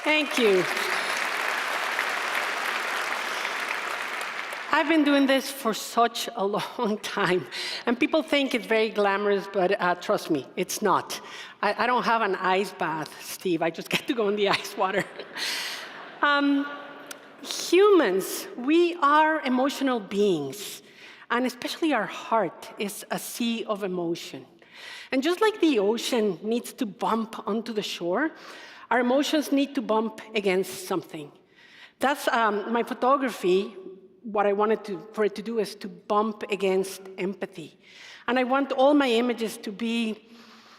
Thank you. I've been doing this for such a long time, and people think it's very glamorous, but trust me, it's not. I don't have an ice bath, Steve. I just get to go in the ice water. Humans, we are emotional beings, and especially our heart is a sea of emotion. And just like the ocean needs to bump onto the shore, our emotions need to bump against something. That's my photography. What I wanted for it to do is to bump against empathy. And I want all my images to be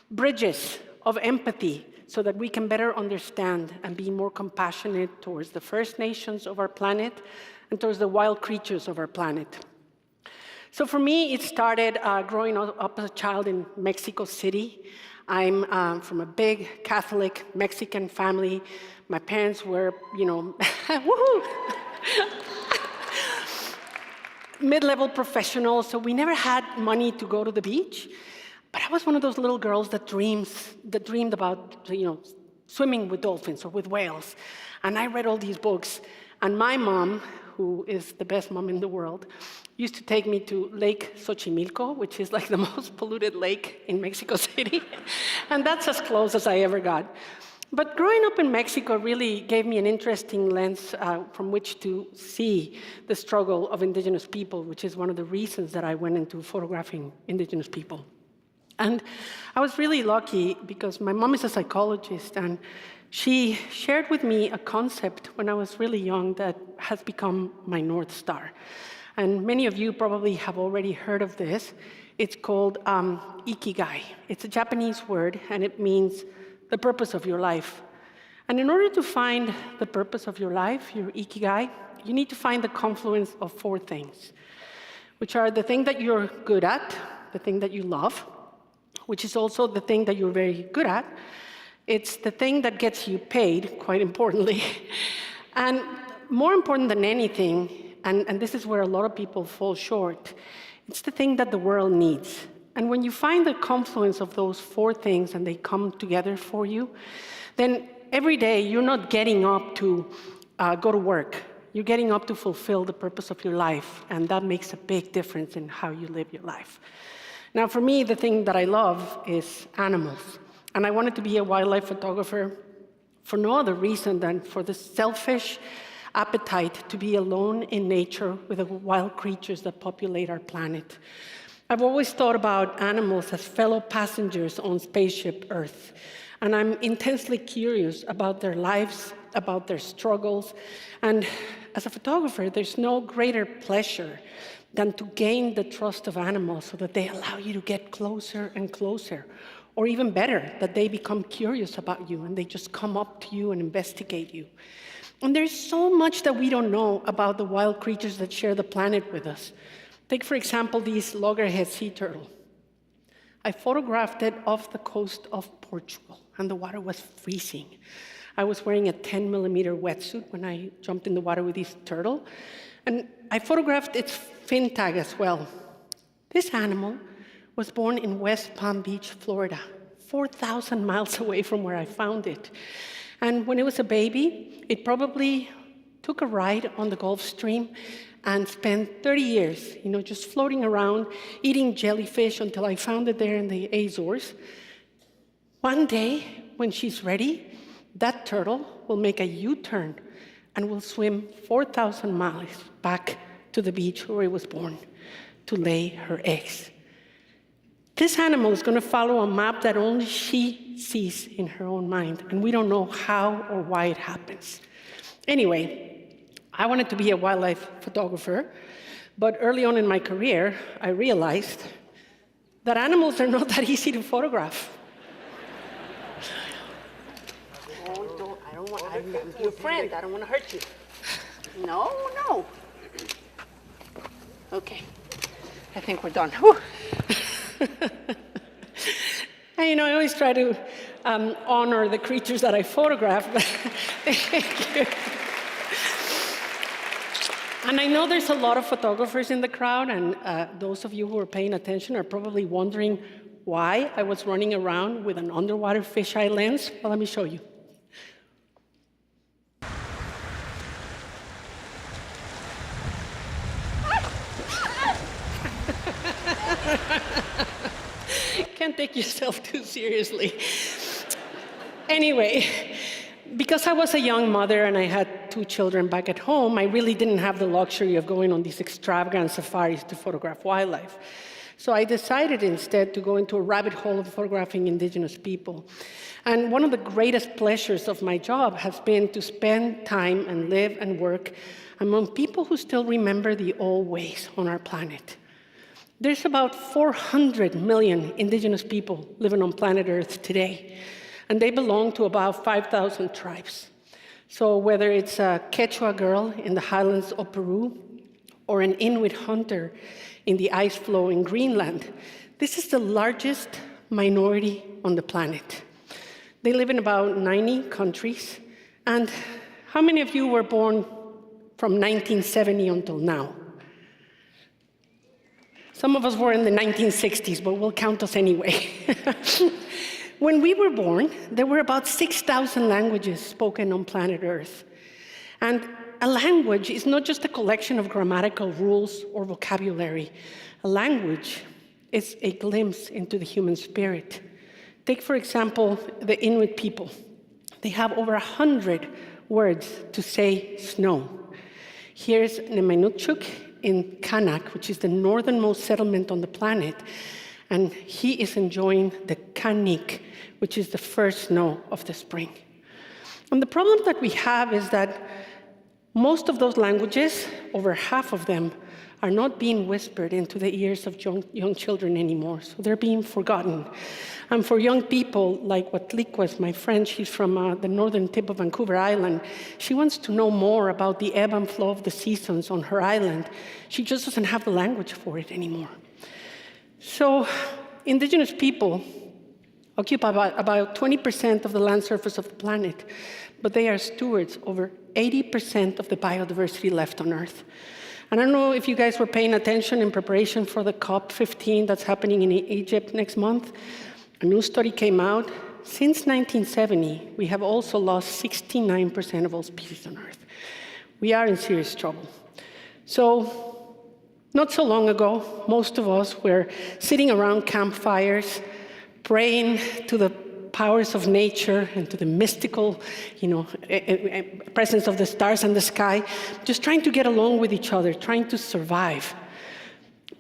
bridges of empathy so that we can better understand and be more compassionate towards the First Nations of our planet and towards the wild creatures of our planet. So for me, it started growing up as a child in Mexico City. I'm from a big Catholic Mexican family. My parents were, woohoo! Mid-level professionals, so we never had money to go to the beach. But I was one of those little girls that dreamed about, swimming with dolphins or with whales. And I read all these books. And my mom, who is the best mom in the world, used to take me to Lake Xochimilco, which is like the most polluted lake in Mexico City. And that's as close as I ever got. But growing up in Mexico really gave me an interesting lens from which to see the struggle of indigenous people, which is one of the reasons that I went into photographing indigenous people. And I was really lucky because my mom is a psychologist, and she shared with me a concept when I was really young that has become my North Star. And many of you probably have already heard of this. It's called ikigai. It's a Japanese word, and it means the purpose of your life. And in order to find the purpose of your life, your ikigai, you need to find the confluence of four things, which are the thing that you're good at, the thing that you love, which is also the thing that you're very good at. It's the thing that gets you paid, quite importantly. And more important than anything, and this is where a lot of people fall short, it's the thing that the world needs. And when you find the confluence of those four things and they come together for you, then every day you're not getting up to go to work. You're getting up to fulfill the purpose of your life, and that makes a big difference in how you live your life. Now, for me, the thing that I love is animals. And I wanted to be a wildlife photographer for no other reason than for the selfish appetite to be alone in nature with the wild creatures that populate our planet. I've always thought about animals as fellow passengers on spaceship Earth, and I'm intensely curious about their lives, about their struggles, and as a photographer, there's no greater pleasure than to gain the trust of animals so that they allow you to get closer and closer, or even better, that they become curious about you and they just come up to you and investigate you. And there's so much that we don't know about the wild creatures that share the planet with us. Take, for example, this Loggerhead Sea Turtle. I photographed it off the coast of Portugal, and the water was freezing. I was wearing a 10-millimeter wetsuit when I jumped in the water with this turtle, and I photographed its fin tag as well. This animal was born in West Palm Beach, Florida, 4,000 miles away from where I found it. And when it was a baby, it probably took a ride on the Gulf Stream and spent 30 years, just floating around, eating jellyfish until I found it there in the Azores. One day, when she's ready, that turtle will make a U-turn and will swim 4,000 miles back to the beach where it was born to lay her eggs. This animal is going to follow a map that only she sees in her own mind, and we don't know how or why it happens. Anyway, I wanted to be a wildlife photographer, but early on in my career, I realized that animals are not that easy to photograph. I'm your friend. I don't want to hurt you. No. Okay. I think we're done. And, I always try to honor the creatures that I photograph. Thank you. And I know there's a lot of photographers in the crowd, and those of you who are paying attention are probably wondering why I was running around with an underwater fisheye lens. Well, let me show you. Can't take yourself too seriously. Anyway, because I was a young mother and I had 2 children back at home, I really didn't have the luxury of going on these extravagant safaris to photograph wildlife. So I decided instead to go into a rabbit hole of photographing indigenous people. And one of the greatest pleasures of my job has been to spend time and live and work among people who still remember the old ways on our planet. There's about 400 million indigenous people living on planet Earth today, and they belong to about 5,000 tribes. So whether it's a Quechua girl in the highlands of Peru or an Inuit hunter in the ice floe in Greenland, this is the largest minority on the planet. They live in about 90 countries. And how many of you were born from 1970 until now? Some of us were in the 1960s, but we'll count us anyway. When we were born, there were about 6,000 languages spoken on planet Earth. And a language is not just a collection of grammatical rules or vocabulary. A language is a glimpse into the human spirit. Take, for example, the Inuit people. They have over 100 words to say snow. Here's Nemainutchuk in Kanak, which is the northernmost settlement on the planet, and he is enjoying the Kanik, which is the first snow of the spring. And the problem that we have is that most of those languages, over half of them, are not being whispered into the ears of young children anymore, so they're being forgotten. And for young people, like what Liquas, my friend, she's from the northern tip of Vancouver Island, she wants to know more about the ebb and flow of the seasons on her island. She just doesn't have the language for it anymore. So indigenous people occupy about 20% of the land surface of the planet, but they are stewards over 80% of the biodiversity left on Earth. And I don't know if you guys were paying attention in preparation for the COP15 that's happening in Egypt next month. A new study came out. Since 1970, we have also lost 69% of all species on Earth. We are in serious trouble. So, not so long ago, most of us were sitting around campfires, praying to the powers of nature and to the mystical, presence of the stars and the sky, just trying to get along with each other, trying to survive.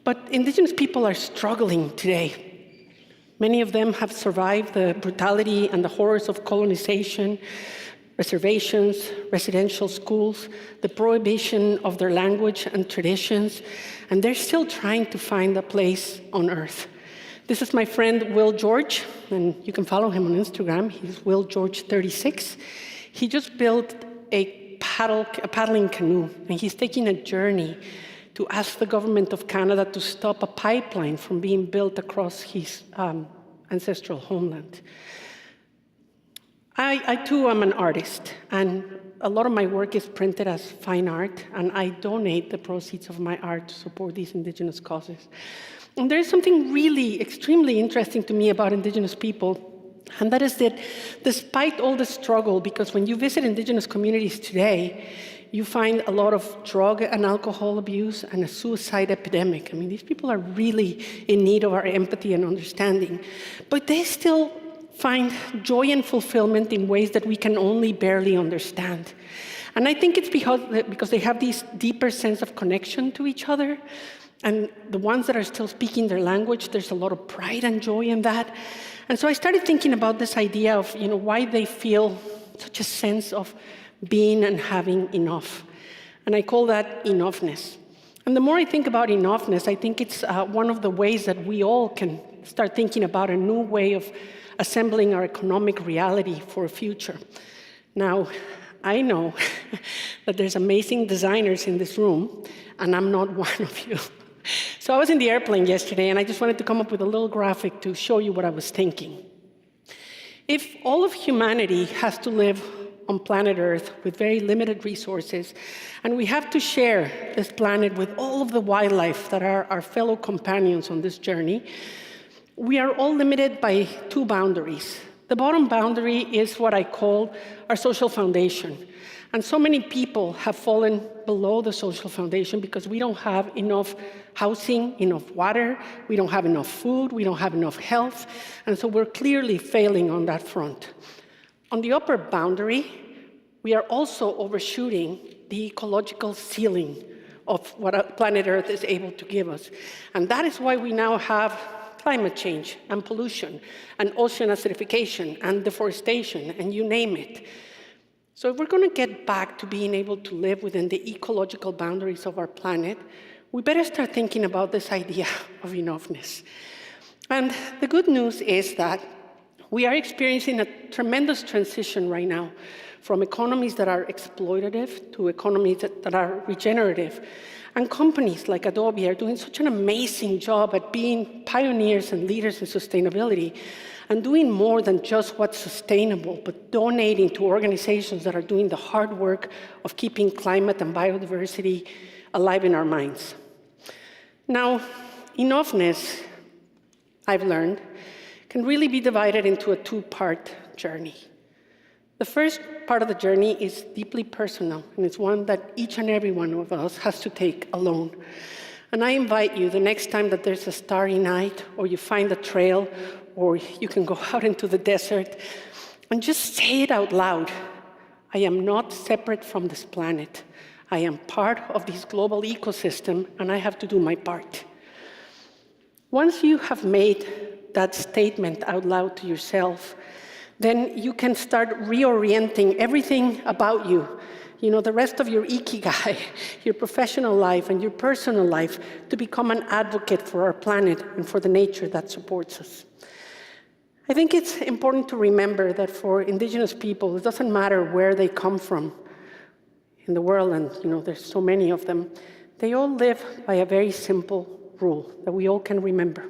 But indigenous people are struggling today. Many of them have survived the brutality and the horrors of colonization, reservations, residential schools, the prohibition of their language and traditions, and they're still trying to find a place on Earth. This is my friend Will George, and you can follow him on Instagram. He's Will George 36. He just built a paddling canoe, and he's taking a journey to ask the government of Canada to stop a pipeline from being built across his ancestral homeland. I too am an artist, and a lot of my work is printed as fine art, and I donate the proceeds of my art to support these indigenous causes. And there is something really extremely interesting to me about indigenous people, and that is that despite all the struggle, because when you visit indigenous communities today, you find a lot of drug and alcohol abuse and a suicide epidemic. I mean, these people are really in need of our empathy and understanding, but they still find joy and fulfillment in ways that we can only barely understand. And I think it's because they have this deeper sense of connection to each other. And the ones that are still speaking their language, there's a lot of pride and joy in that. And so I started thinking about this idea of why they feel such a sense of being and having enough. And I call that enoughness. And the more I think about enoughness, I think it's one of the ways that we all can start thinking about a new way of assembling our economic reality for a future. Now, I know that there's amazing designers in this room, and I'm not one of you. So I was in the airplane yesterday, and I just wanted to come up with a little graphic to show you what I was thinking. If all of humanity has to live on planet Earth with very limited resources, and we have to share this planet with all of the wildlife that are our fellow companions on this journey, we are all limited by two boundaries. The bottom boundary is what I call our social foundation. And so many people have fallen below the social foundation because we don't have enough housing, enough water, we don't have enough food, we don't have enough health, and so we're clearly failing on that front. On the upper boundary, we are also overshooting the ecological ceiling of what planet Earth is able to give us. And that is why we now have climate change and pollution and ocean acidification and deforestation and you name it. So if we're going to get back to being able to live within the ecological boundaries of our planet, we better start thinking about this idea of enoughness. And the good news is that we are experiencing a tremendous transition right now from economies that are exploitative to economies that are regenerative. And companies like Adobe are doing such an amazing job at being pioneers and leaders in sustainability and doing more than just what's sustainable, but donating to organizations that are doing the hard work of keeping climate and biodiversity alive in our minds. Now, enoughness, I've learned, can really be divided into a two-part journey. The first part of the journey is deeply personal, and it's one that each and every one of us has to take alone. And I invite you, the next time that there's a starry night, or you find a trail, or you can go out into the desert, and just say it out loud. I am not separate from this planet. I am part of this global ecosystem, and I have to do my part. Once you have made that statement out loud to yourself, then you can start reorienting everything about you, the rest of your ikigai, your professional life and your personal life, to become an advocate for our planet and for the nature that supports us. I think it's important to remember that for Indigenous people, it doesn't matter where they come from in the world, and there's so many of them, they all live by a very simple rule that we all can remember.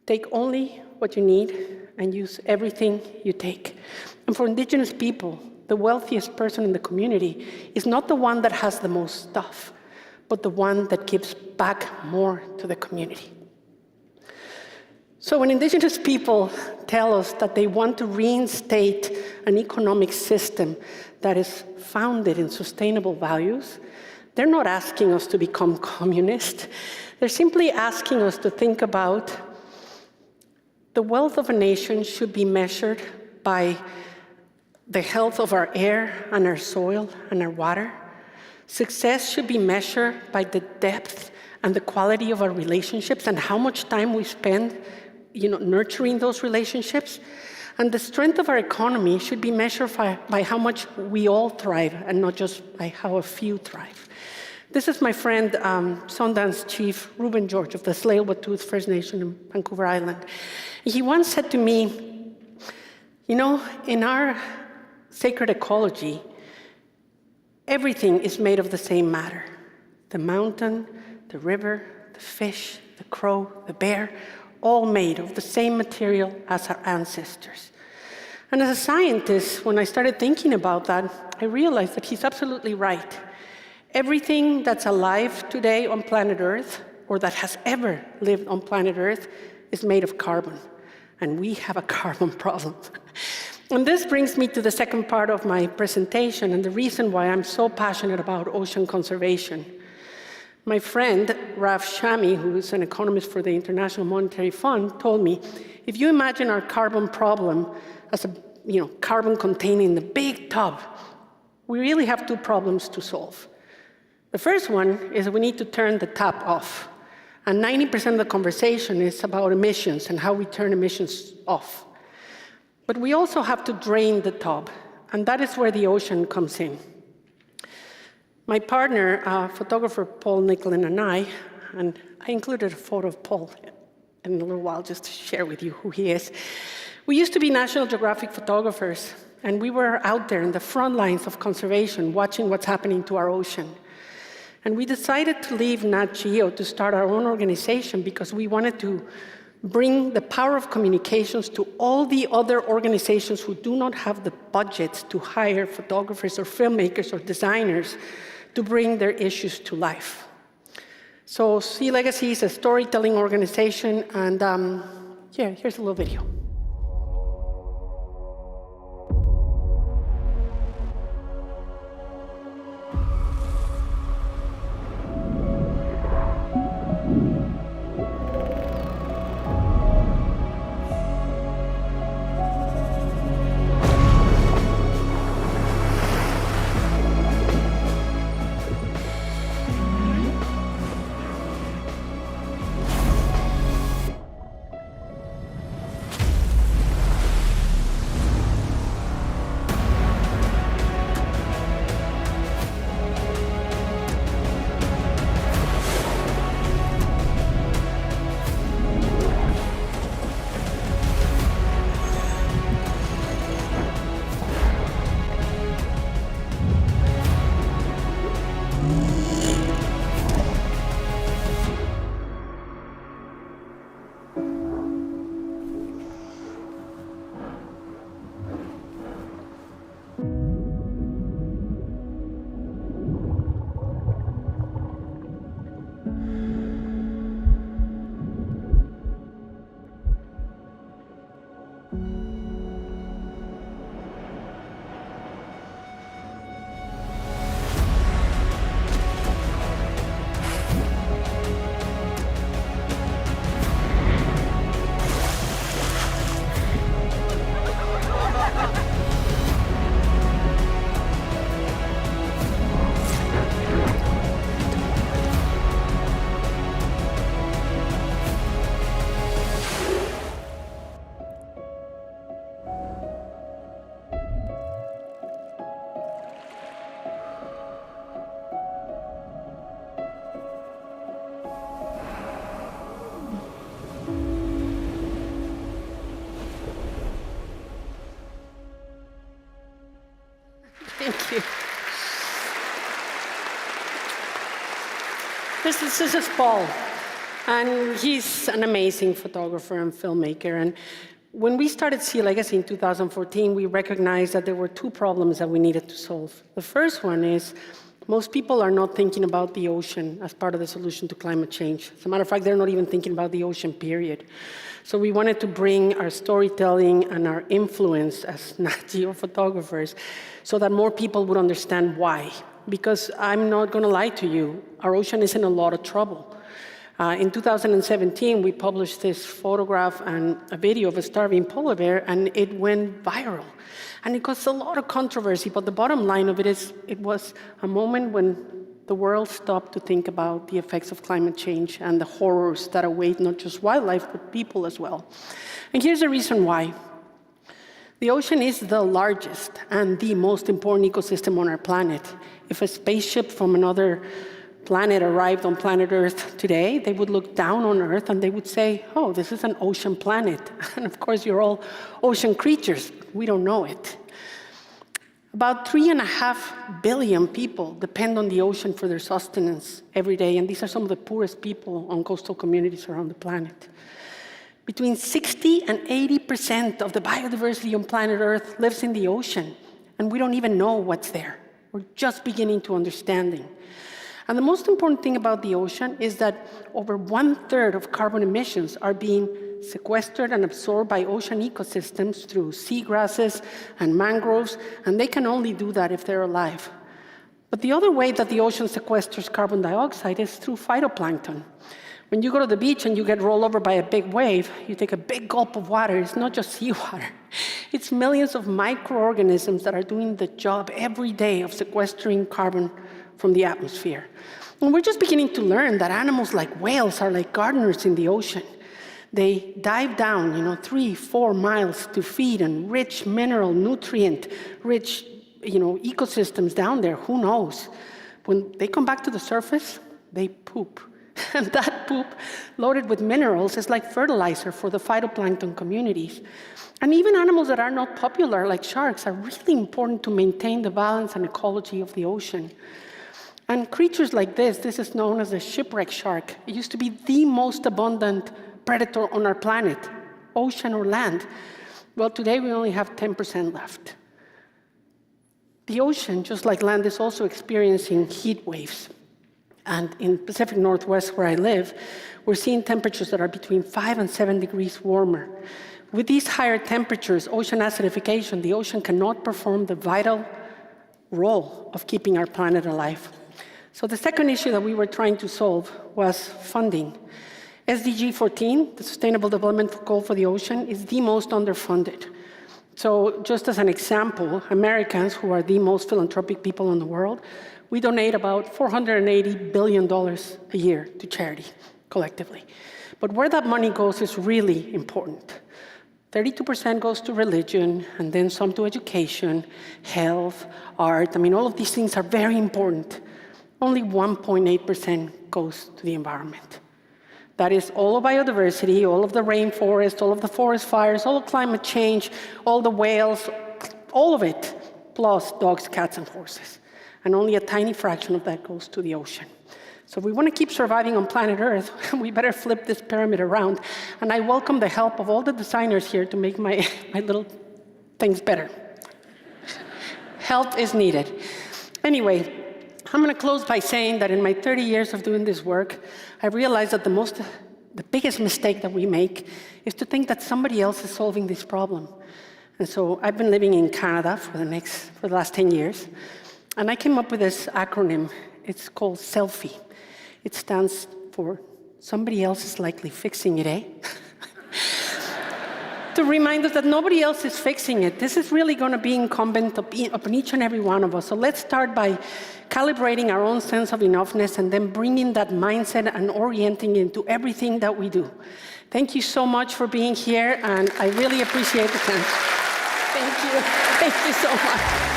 Take only what you need and use everything you take. And for Indigenous people, the wealthiest person in the community is not the one that has the most stuff, but the one that gives back more to the community. So when Indigenous people tell us that they want to reinstate an economic system that is founded in sustainable values, they're not asking us to become communist. They're simply asking us to think about the wealth of a nation should be measured by the health of our air and our soil and our water. Success should be measured by the depth and the quality of our relationships and how much time we spend, nurturing those relationships. And the strength of our economy should be measured by how much we all thrive and not just by how a few thrive. This is my friend, Sundance Chief Reuben George of the Tsleil-Waututh First Nation in Vancouver Island. He once said to me, in our sacred ecology, everything is made of the same matter. The mountain, the river, the fish, the crow, the bear, all made of the same material as our ancestors. And as a scientist, when I started thinking about that, I realized that he's absolutely right. Everything that's alive today on planet Earth, or that has ever lived on planet Earth, is made of carbon. And we have a carbon problem. And this brings me to the second part of my presentation and the reason why I'm so passionate about ocean conservation. My friend, Raf Shami, who is an economist for the International Monetary Fund, told me, if you imagine our carbon problem as carbon contained in the big tub, we really have two problems to solve. The first one is that we need to turn the tap off. And 90% of the conversation is about emissions and how we turn emissions off. But we also have to drain the tub, and that is where the ocean comes in. My partner, photographer Paul Nicklin, and I included a photo of Paul in a little while just to share with you who he is. We used to be National Geographic photographers, and we were out there in the front lines of conservation watching what's happening to our ocean. And we decided to leave Nat Geo to start our own organization because we wanted to bring the power of communications to all the other organizations who do not have the budgets to hire photographers or filmmakers or designers to bring their issues to life. So Sea Legacy is a storytelling organization, and here's a little video. Thank you. This is Paul, and he's an amazing photographer and filmmaker. And when we started Sea Legacy in 2014, we recognized that there were two problems that we needed to solve. The first one is most people are not thinking about the ocean as part of the solution to climate change. As a matter of fact, they're not even thinking about the ocean, period. So we wanted to bring our storytelling and our influence as Nat Geo photographers so that more people would understand why. Because I'm not going to lie to you, our ocean is in a lot of trouble. In 2017, we published this photograph and a video of a starving polar bear, and it went viral. And it caused a lot of controversy, but the bottom line of it is it was a moment when the world stopped to think about the effects of climate change and the horrors that await not just wildlife, but people as well. And here's the reason why. The ocean is the largest and the most important ecosystem on our planet. If a spaceship from another planet arrived on planet Earth today, they would look down on Earth and they would say, oh, this is an ocean planet. And of course, you're all ocean creatures. We don't know it. About 3.5 billion people depend on the ocean for their sustenance every day, and these are some of the poorest people on coastal communities around the planet. Between 60 and 80% of the biodiversity on planet Earth lives in the ocean, and we don't even know what's there. We're just beginning to understanding. And the most important thing about the ocean is that over 1/3 of carbon emissions are being sequestered and absorbed by ocean ecosystems through seagrasses and mangroves, and they can only do that if they're alive. But the other way that the ocean sequesters carbon dioxide is through phytoplankton. When you go to the beach and you get rolled over by a big wave, you take a big gulp of water. It's not just seawater. It's millions of microorganisms that are doing the job every day of sequestering carbon from the atmosphere. And we're just beginning to learn that animals like whales are like gardeners in the ocean. They dive down, 3-4 miles to feed on rich mineral, nutrient-rich, ecosystems down there. Who knows? When they come back to the surface, they poop. And that poop, loaded with minerals, is like fertilizer for the phytoplankton communities. And even animals that are not popular, like sharks, are really important to maintain the balance and ecology of the ocean. And creatures like this is known as a shipwreck shark. It used to be the most abundant predator on our planet, ocean or land. Well, today we only have 10% left. The ocean, just like land, is also experiencing heat waves. And in Pacific Northwest, where I live, we're seeing temperatures that are between 5 and 7 degrees warmer. With these higher temperatures, ocean acidification, the ocean cannot perform the vital role of keeping our planet alive. So the second issue that we were trying to solve was funding. SDG 14, the Sustainable Development Goal for the Ocean, is the most underfunded. So just as an example, Americans, who are the most philanthropic people in the world, we donate about $480 billion a year to charity, collectively. But where that money goes is really important. 32% goes to religion, and then some to education, health, art. All of these things are very important. Only 1.8% goes to the environment. That is all of biodiversity, all of the rainforest, all of the forest fires, all of climate change, all the whales, all of it, plus dogs, cats, and horses. And only a tiny fraction of that goes to the ocean. So if we want to keep surviving on planet Earth, we better flip this pyramid around. And I welcome the help of all the designers here to make my little things better. Help is needed. Anyway, I'm going to close by saying that in my 30 years of doing this work, I realized that the biggest mistake that we make is to think that somebody else is solving this problem. And so I've been living in Canada for the last 10 years. And I came up with this acronym. It's called SELFIE. It stands for somebody else is likely fixing it, eh? To remind us that nobody else is fixing it. This is really going to be incumbent upon each and every one of us. So let's start by calibrating our own sense of enoughness and then bringing that mindset and orienting it into everything that we do. Thank you so much for being here, and I really appreciate the chance. Thank you. Thank you so much.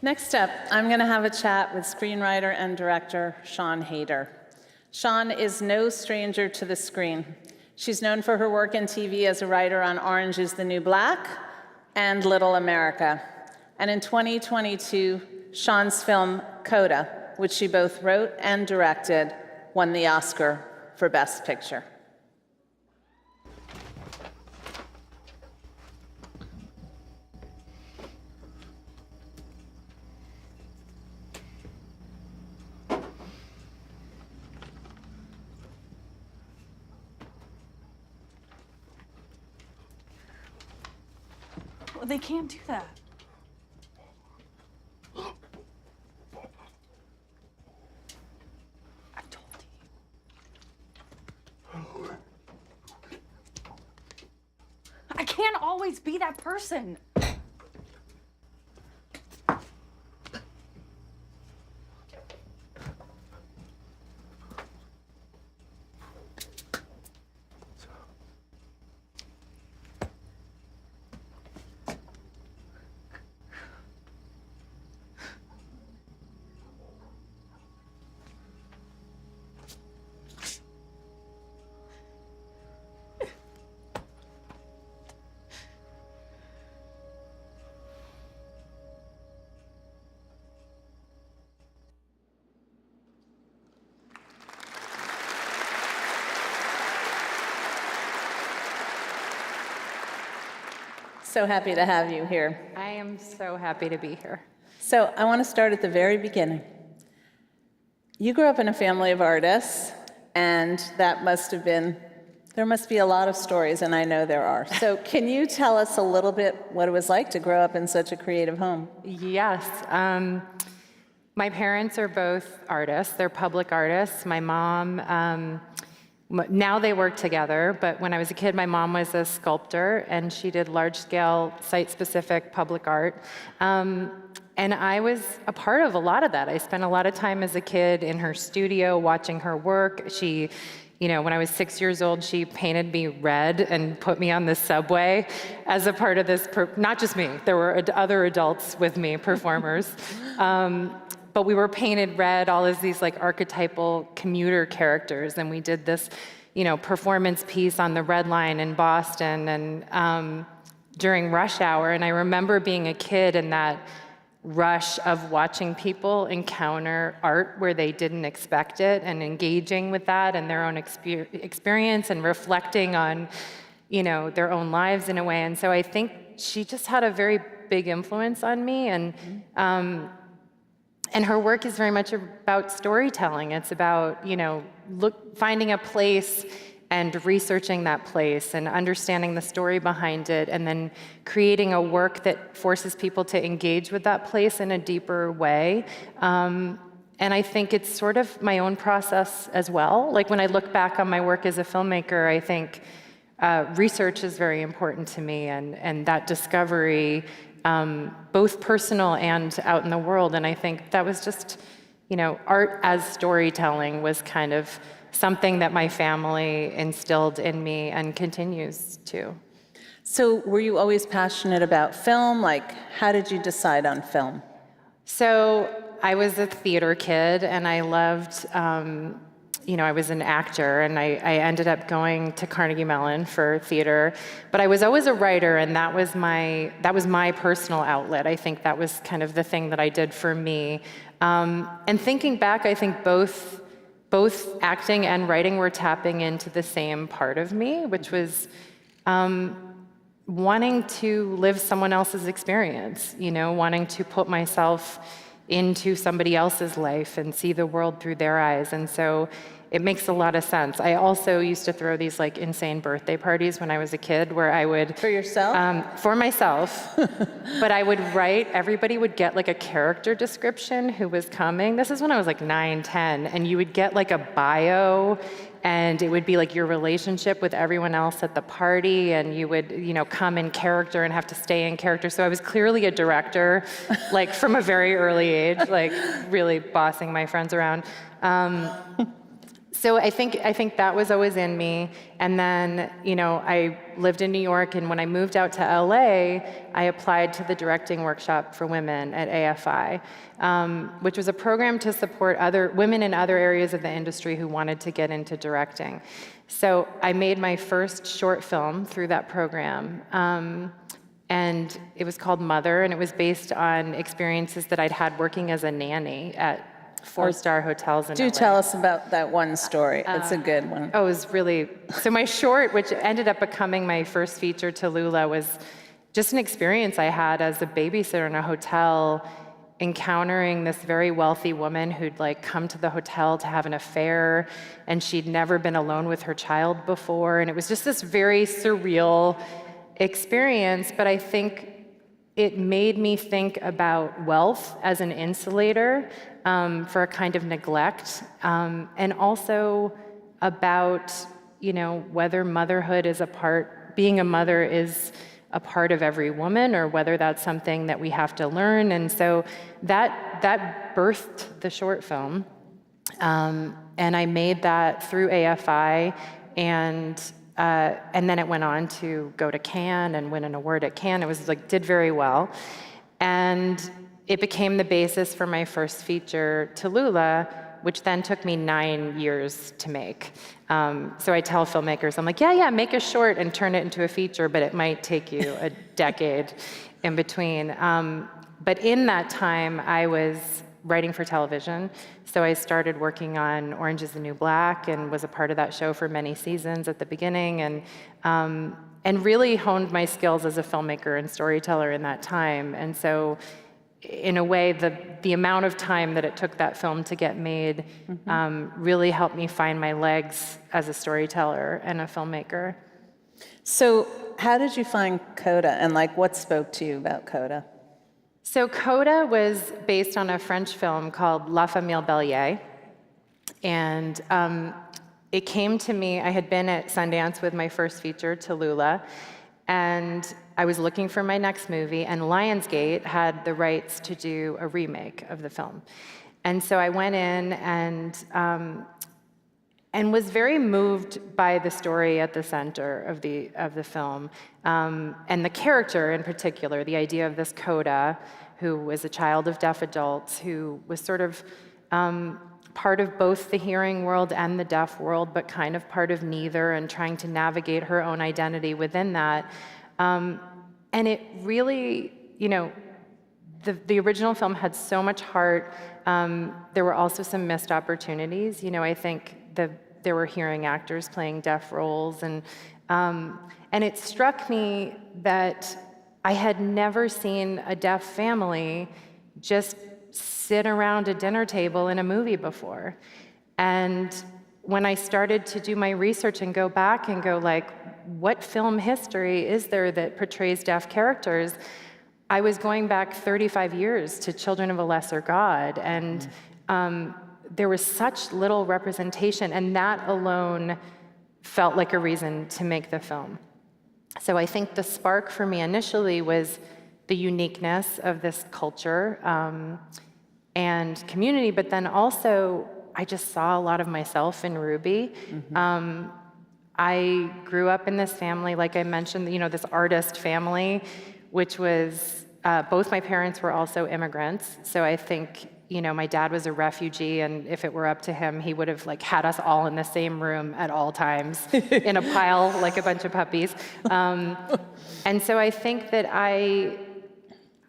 Next up, I'm going to have a chat with screenwriter and director Siân Heder. Siân is no stranger to the screen. She's known for her work in TV as a writer on Orange is the New Black and Little America. And in 2022, Siân's film Coda, which she both wrote and directed, won the Oscar for Best Picture. Well, they can't do that. I told you. I can't always be that person. So happy to have you here. I am so happy to be here. So I want to start at the very beginning. You grew up in a family of artists, and there must be a lot of stories, and I know there are. So can you tell us a little bit what it was like to grow up in such a creative home? Yes. My parents are both artists. They're public artists. My mom, now they work together, but when I was a kid, my mom was a sculptor, and she did large-scale, site-specific public art. And I was a part of a lot of that. I spent a lot of time as a kid in her studio watching her work. She, when I was 6 years old, she painted me red and put me on the subway as a part of this, not just me, there were other adults with me, performers. But we were painted red, all of these like archetypal commuter characters, and we did this, performance piece on the Red Line in Boston, and during rush hour. And I remember being a kid and that rush of watching people encounter art where they didn't expect it, and engaging with that and their own experience, and reflecting on, their own lives in a way. And so I think she just had a very big influence on me, and her work is very much about storytelling. It's about, finding a place and researching that place and understanding the story behind it, and then creating a work that forces people to engage with that place in a deeper way. And I think it's sort of my own process as well. Like when I look back on my work as a filmmaker, I think research is very important to me, and that discovery, both personal and out in the world. And I think that was just, art as storytelling was kind of something that my family instilled in me and continues to. So were you always passionate about film? Like, how did you decide on film? So I was a theater kid, and I loved, I was an actor, and I ended up going to Carnegie Mellon for theater. But I was always a writer, and that was my personal outlet. I think that was kind of the thing that I did for me. And thinking back, I think both acting and writing were tapping into the same part of me, which was wanting to live someone else's experience, wanting to put myself into somebody else's life and see the world through their eyes. And so it makes a lot of sense. I also used to throw these like insane birthday parties when I was a kid, where I would— For yourself? For myself. But I would write, everybody would get like a character description who was coming. This is when I was like 9, 10, and you would get like a bio, and it would be like your relationship with everyone else at the party, and you would, come in character and have to stay in character. So I was clearly a director, like from a very early age, like really bossing my friends around. So I think that was always in me. And then, I lived in New York, and when I moved out to LA, I applied to the directing workshop for women at AFI, which was a program to support other women in other areas of the industry who wanted to get into directing. So I made my first short film through that program. And it was called Mother, and it was based on experiences that I'd had working as a nanny at 4-star hotels in LA. Do tell us about that one story. It's a good one. Oh, it was really... So my short, which ended up becoming my first feature, Tallulah, was just an experience I had as a babysitter in a hotel, encountering this very wealthy woman who'd come to the hotel to have an affair, and she'd never been alone with her child before. And it was just this very surreal experience, but I think it made me think about wealth as an insulator for a kind of neglect, and also about, whether motherhood is being a mother is a part of every woman, or whether that's something that we have to learn. And so that birthed the short film, and I made that through AFI, and then it went on to go to Cannes and win an award at Cannes. It was did very well. And it became the basis for my first feature, Tallulah, which then took me 9 years to make. So I tell filmmakers, I'm like, yeah, make a short and turn it into a feature, but it might take you a decade in between. But in that time, I was writing for television. So I started working on Orange is the New Black and was a part of that show for many seasons at the beginning, and really honed my skills as a filmmaker and storyteller in that time. And so in a way, the amount of time that it took that film to get made really helped me find my legs as a storyteller and a filmmaker. So how did you find Coda, and what spoke to you about Coda? So Coda was based on a French film called La Famille Bélier, and it came to me. I had been at Sundance with my first feature, Tallulah, and I was looking for my next movie, and Lionsgate had the rights to do a remake of the film. And so I went in and was very moved by the story at the center of the film, and the character in particular, the idea of this Coda, who was a child of deaf adults, who was sort of part of both the hearing world and the deaf world, but kind of part of neither, and trying to navigate her own identity within that. And it really, the original film had so much heart. There were also some missed opportunities. I think there were hearing actors playing deaf roles, and it struck me that I had never seen a deaf family just sit around a dinner table in a movie before. And when I started to do my research and go back and go what film history is there that portrays deaf characters, I was going back 35 years to Children of a Lesser God, and there was such little representation, and that alone felt like a reason to make the film. So I think the spark for me initially was the uniqueness of this culture and community, but then also I just saw a lot of myself in Ruby. I grew up in this family, like I mentioned, this artist family, which was, both my parents were also immigrants. So I think, my dad was a refugee, and if it were up to him, he would have had us all in the same room at all times in a pile like a bunch of puppies. And so I think that I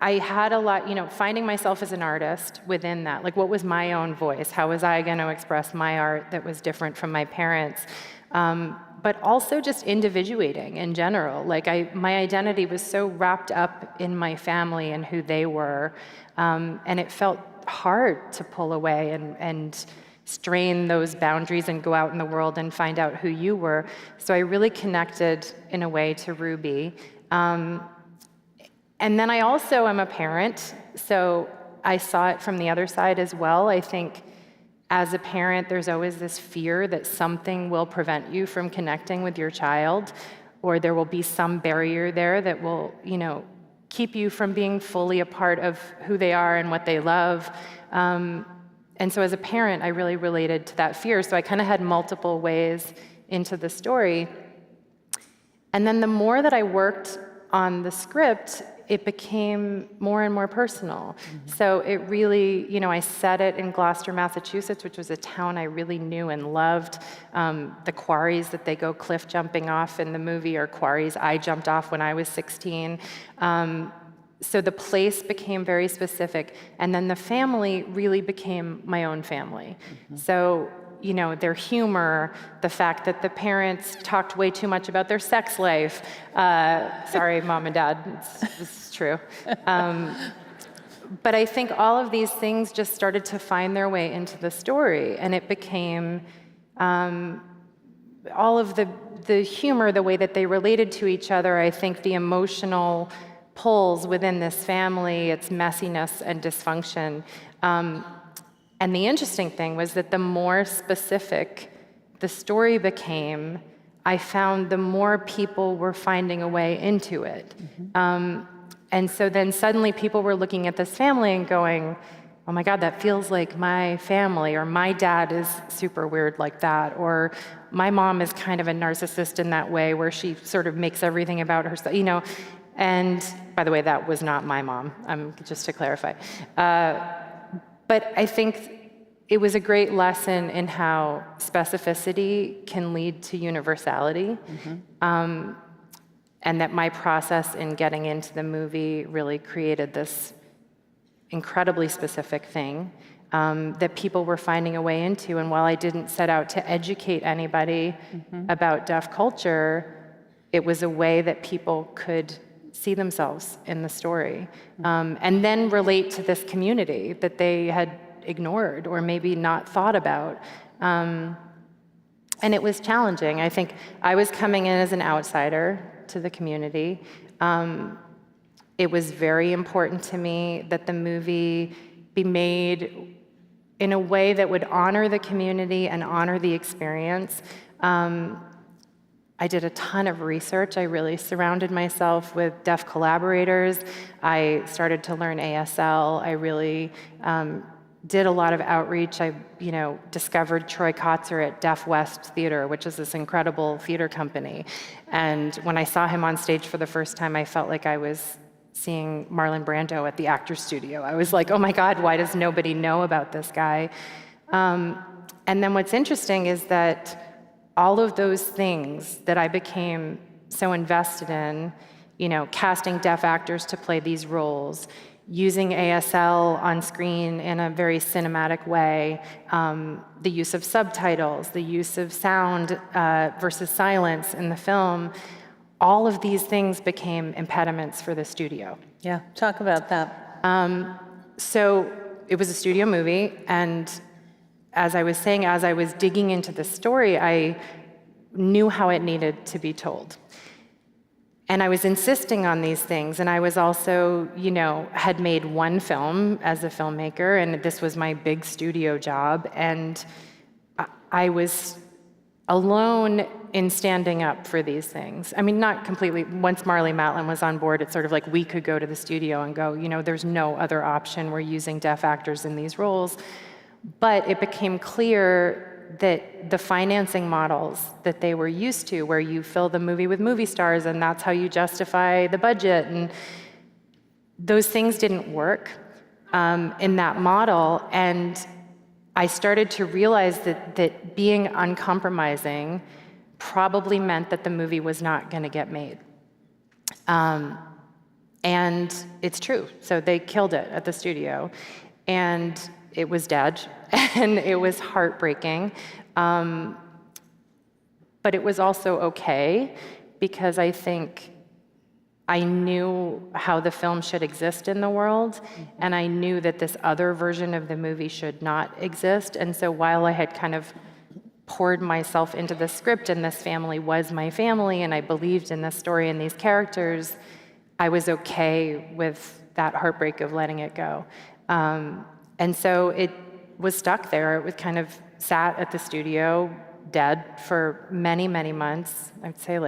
had a lot, finding myself as an artist within that. What was my own voice? How was I going to express my art that was different from my parents? But also just individuating in general. My identity was so wrapped up in my family and who they were, and it felt hard to pull away and strain those boundaries and go out in the world and find out who you were. So I really connected in a way to Ruby. And then I also am a parent, so I saw it from the other side as well. I think as a parent, there's always this fear that something will prevent you from connecting with your child, or there will be some barrier there that will, keep you from being fully a part of who they are and what they love. And And so as a parent, I really related to that fear. So I kind of had multiple ways into the story. And then the more that I worked on the script, it became more and more personal. So it really, I set it in Gloucester, Massachusetts, which was a town I really knew and loved. The quarries that they go cliff jumping off in the movie are quarries I jumped off when I was 16. So the place became very specific, and then the family really became my own family. So, their humor, the fact that the parents talked way too much about their sex life. Sorry, Mom and Dad, it's true. But I think all of these things just started to find their way into the story, and it became all of the humor, the way that they related to each other, I think the emotional pulls within this family, its messiness and dysfunction. And the interesting thing was that the more specific the story became, I found the more people were finding a way into it. And so then suddenly people were looking at this family and going, oh my God, that feels like my family, or my dad is super weird like that, or my mom is kind of a narcissist in that way where she sort of makes everything about herself, And by the way, that was not my mom, just to clarify. But I think it was a great lesson in how specificity can lead to universality. And that my process in getting into the movie really created this incredibly specific thing that people were finding a way into. And while I didn't set out to educate anybody about deaf culture, it was a way that people could see themselves in the story, and then relate to this community that they had ignored or maybe not thought about. And it was challenging. I think I was coming in as an outsider to the community. It was very important to me that the movie be made in a way that would honor the community and honor the experience. I did a ton of research. I really surrounded myself with deaf collaborators. I started to learn ASL. I really did a lot of outreach. I, discovered Troy Kotzer at Deaf West Theater, which is this incredible theater company. And when I saw him on stage for the first time, I felt like I was seeing Marlon Brando at the Actors Studio. I was like, oh my God, why does nobody know about this guy? And then what's interesting is that all of those things that I became so invested in, casting deaf actors to play these roles, using ASL on screen in a very cinematic way, the use of subtitles, the use of sound versus silence in the film, all of these things became impediments for the studio. Yeah, talk about that. So it was a studio movie, and as I was saying, as I was digging into the story, I knew how it needed to be told. And I was insisting on these things, and I was also, had made one film as a filmmaker, and this was my big studio job, and I was alone in standing up for these things. I mean, not completely. Once Marlee Matlin was on board, it's sort of like we could go to the studio and go, there's no other option. We're using deaf actors in these roles. But it became clear that the financing models that they were used to, where you fill the movie with movie stars and that's how you justify the budget, and those things didn't work in that model. And I started to realize that being uncompromising probably meant that the movie was not going to get made. And it's true. So they killed it at the studio. And it was dead, and it was heartbreaking. But it was also okay, because I think I knew how the film should exist in the world, and I knew that this other version of the movie should not exist. And so while I had kind of poured myself into the script, and this family was my family, and I believed in this story and these characters, I was okay with that heartbreak of letting it go. And so it was stuck there. It was kind of sat at the studio, dead, for many, many months. I'd say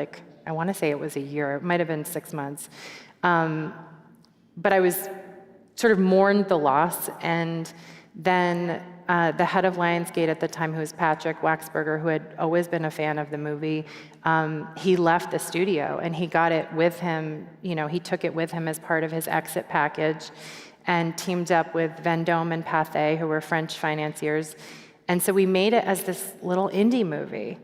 I want to say it was a year. It might have been 6 months. But I was sort of mourned the loss, and then the head of Lionsgate at the time, who was Patrick Waxberger, who had always been a fan of the movie, he left the studio and he got it with him, he took it with him as part of his exit package and teamed up with Vendôme and Pathé, who were French financiers. And so we made it as this little indie movie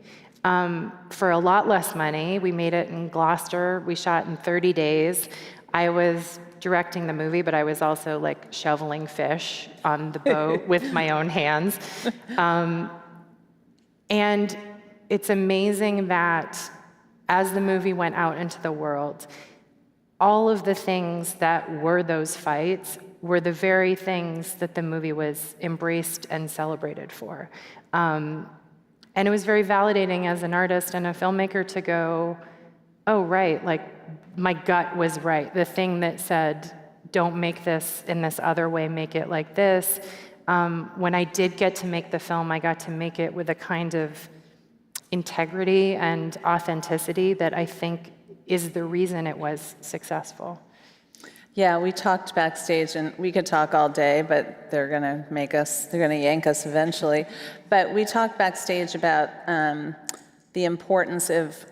for a lot less money. We made it in Gloucester. We shot in 30 days. I was directing the movie, but I was also like shoveling fish on the boat with my own hands. And it's amazing that as the movie went out into the world, all of the things that were those fights were the very things that the movie was embraced and celebrated for. And it was very validating as an artist and a filmmaker to go, oh, right, like my gut was right. The thing that said, don't make this in this other way, make it like this. When I did get to make the film, I got to make it with a kind of integrity and authenticity that I think is the reason it was successful. Yeah, we talked backstage, and we could talk all day, but they're going to yank us eventually. But we talked backstage about the importance of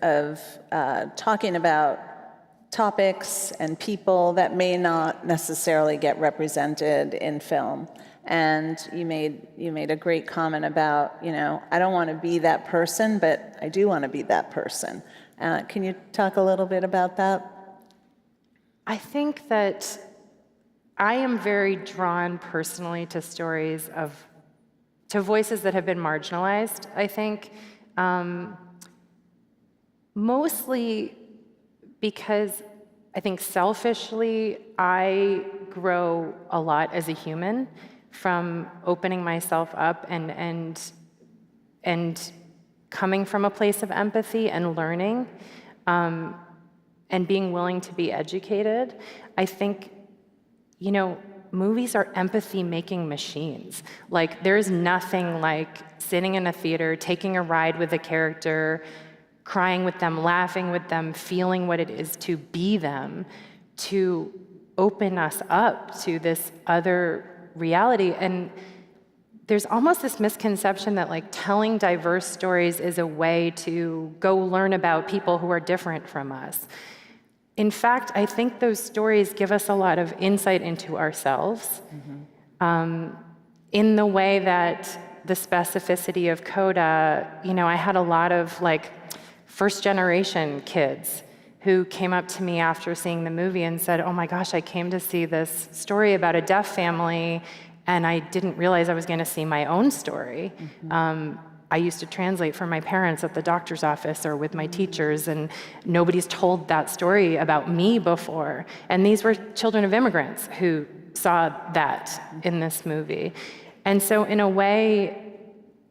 talking about topics and people that may not necessarily get represented in film. And you made a great comment about, I don't want to be that person, but I do want to be that person. Can you talk a little bit about that? I think that I am very drawn personally to stories to voices that have been marginalized, I think. Mostly because I think selfishly, I grow a lot as a human from opening myself up and coming from a place of empathy and learning. And being willing to be educated. I think, movies are empathy-making machines. Like, there's nothing like sitting in a theater, taking a ride with a character, crying with them, laughing with them, feeling what it is to be them, to open us up to this other reality. And there's almost this misconception that like telling diverse stories is a way to go learn about people who are different from us. In fact, I think those stories give us a lot of insight into ourselves, in the way that the specificity of Coda, I had a lot of like first-generation kids who came up to me after seeing the movie and said, oh my gosh, I came to see this story about a deaf family, and I didn't realize I was going to see my own story. I used to translate for my parents at the doctor's office or with my teachers, and nobody's told that story about me before. And these were children of immigrants who saw that in this movie. And so in a way,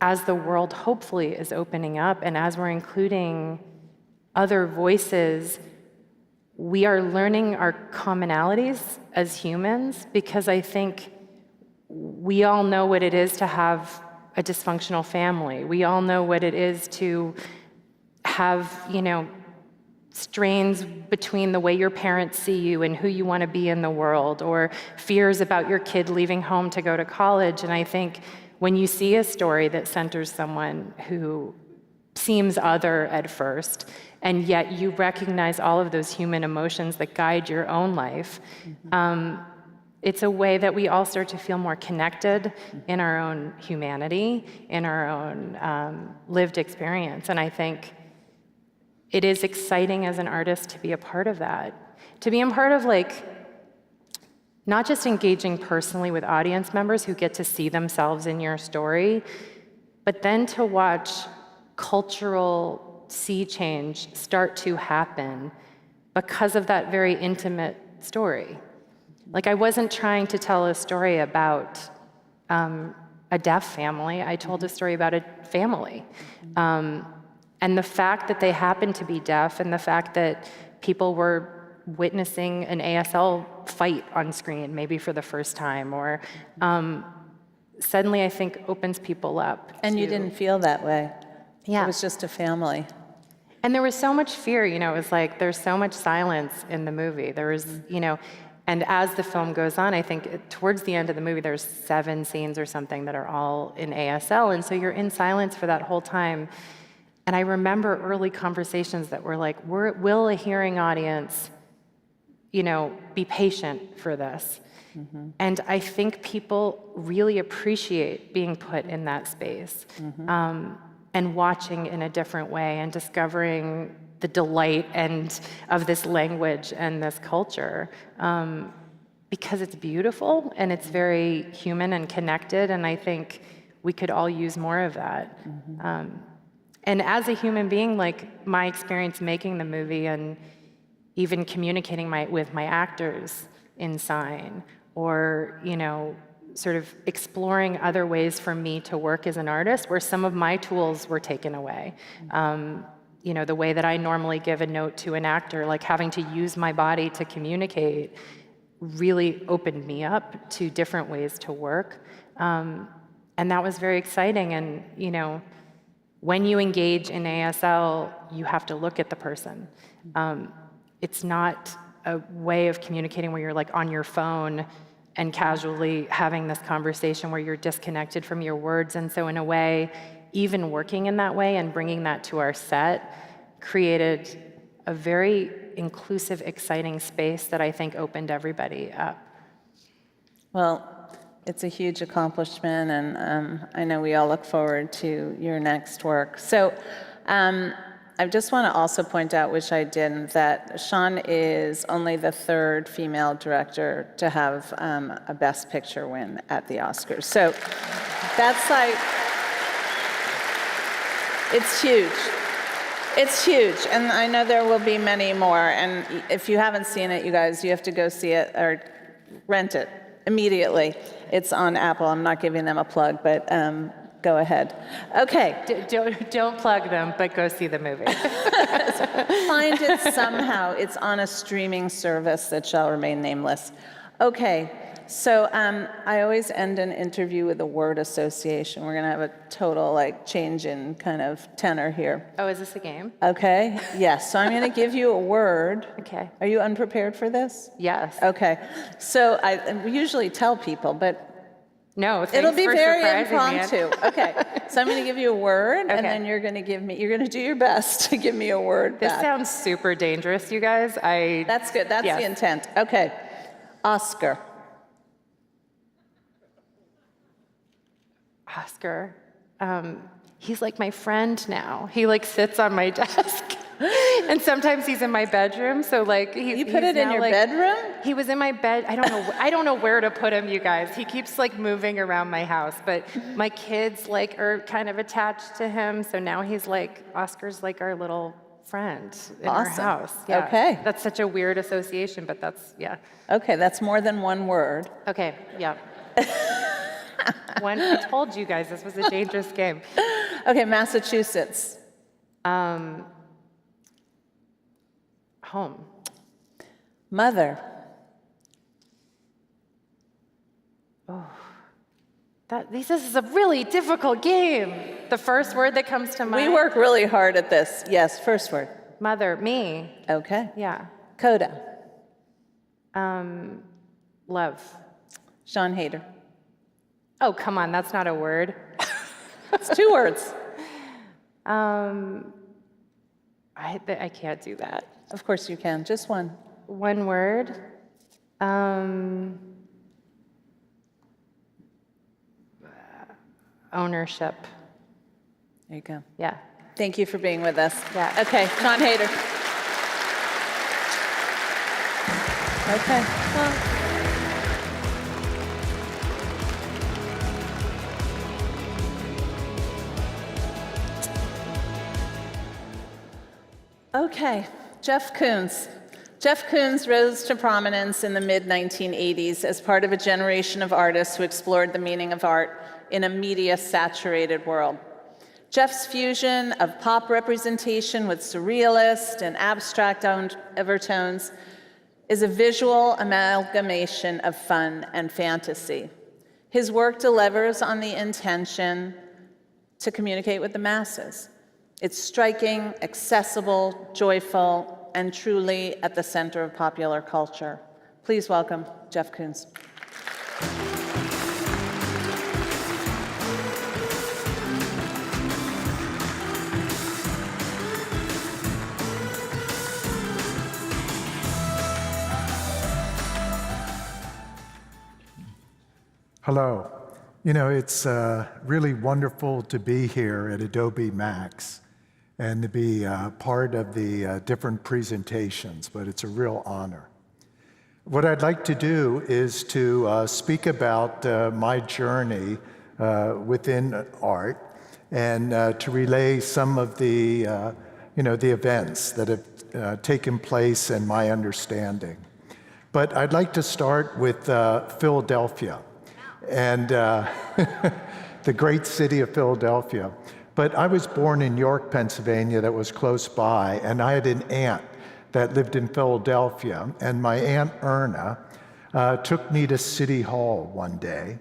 as the world hopefully is opening up and as we're including other voices, we are learning our commonalities as humans, because I think we all know what it is to have a dysfunctional family. We all know what it is to have, strains between the way your parents see you and who you want to be in the world, or fears about your kid leaving home to go to college. And I think when you see a story that centers someone who seems other at first, and yet you recognize all of those human emotions that guide your own life, it's a way that we all start to feel more connected in our own humanity, in our own lived experience. And I think it is exciting as an artist to be a part of that. To be a part of not just engaging personally with audience members who get to see themselves in your story, but then to watch cultural sea change start to happen because of that very intimate story. I wasn't trying to tell a story about a deaf family. I told a story about a family. And the fact that they happened to be deaf, and the fact that people were witnessing an ASL fight on screen, maybe for the first time, or suddenly I think opens people up. And you didn't feel that way. Yeah. It was just a family. And there was so much fear, it was like there's so much silence in the movie. There was, And as the film goes on, I think towards the end of the movie, there's 7 scenes or something that are all in ASL. And so you're in silence for that whole time. And I remember early conversations that were like, will a hearing audience, be patient for this? Mm-hmm. And I think people really appreciate being put in that space, and watching in a different way and discovering the delight of this language and this culture, because it's beautiful and it's very human and connected, and I think we could all use more of that. Mm-hmm. And as a human being, like my experience making the movie and even communicating with my actors in sign, or sort of exploring other ways for me to work as an artist where some of my tools were taken away. The way that I normally give a note to an actor, like having to use my body to communicate, really opened me up to different ways to work. And that was very exciting. And, when you engage in ASL, you have to look at the person. It's not a way of communicating where you're like on your phone and casually having this conversation where you're disconnected from your words. And so in a way, even working in that way and bringing that to our set created a very inclusive, exciting space that I think opened everybody up. Well, it's a huge accomplishment, and I know we all look forward to your next work. So I just want to also point out, which I didn't, that Siân is only the 3rd female director to have a Best Picture win at the Oscars. So that's like, it's huge. It's huge, and I know there will be many more, and if you haven't seen it, you guys, you have to go see it or rent it immediately. It's on Apple. I'm not giving them a plug, but go ahead. Okay. Don't plug them, but go see the movie. Find it somehow. It's on a streaming service that shall remain nameless. Okay. So I always end an interview with a word association. We're going to have a total change in kind of tenor here. Oh, is this a game? Okay. Yes. So I'm going to give you a word. Okay. Are you unprepared for this? Yes. Okay. So we usually tell people, but no, it'll be very impromptu. Okay. So I'm going to give you a word, and then you're going to do your best to give me a word This back. sounds super dangerous, you guys. That's good. That's the intent. Okay. Oscar. Oscar. He's like my friend now. He sits on my desk. And sometimes he's in my bedroom, so you put it in your bedroom? He was in my bed. I don't know where to put him, you guys. He keeps moving around my house, but my kids are kind of attached to him, so now he's Oscar's our little friend in our house. Yeah. Okay. That's such a weird association, but that's Okay, that's more than one word. Okay, yeah. I told you guys this was a dangerous game. Okay, Massachusetts. Home. Mother. Oh, this is a really difficult game. The first word that comes to mind. We work really hard at this. Yes, first word. Mother, me. Okay. Yeah. Coda. Love. Siân Heder. Oh, come on, that's not a word. It's 2 words. I can't do that. Of course you can. Just one. One word. Ownership. There you go. Yeah. Thank you for being with us. Yeah. Okay, Siân Heder. Okay. Well. Okay, Jeff Koons. Jeff Koons rose to prominence in the mid-1980s as part of a generation of artists who explored the meaning of art in a media-saturated world. Jeff's fusion of pop representation with surrealist and abstract overtones is a visual amalgamation of fun and fantasy. His work delivers on the intention to communicate with the masses. It's striking, accessible, joyful, and truly at the center of popular culture. Please welcome Jeff Koons. Hello. You know, it's really wonderful to be here at Adobe Max and to be part of the different presentations, but it's a real honor. What I'd like to do is to speak about my journey within art and to relay some of the, the events that have taken place in my understanding. But I'd like to start with Philadelphia and the great city of Philadelphia. But I was born in York, Pennsylvania, that was close by, and I had an aunt that lived in Philadelphia, and my Aunt Erna took me to City Hall one day,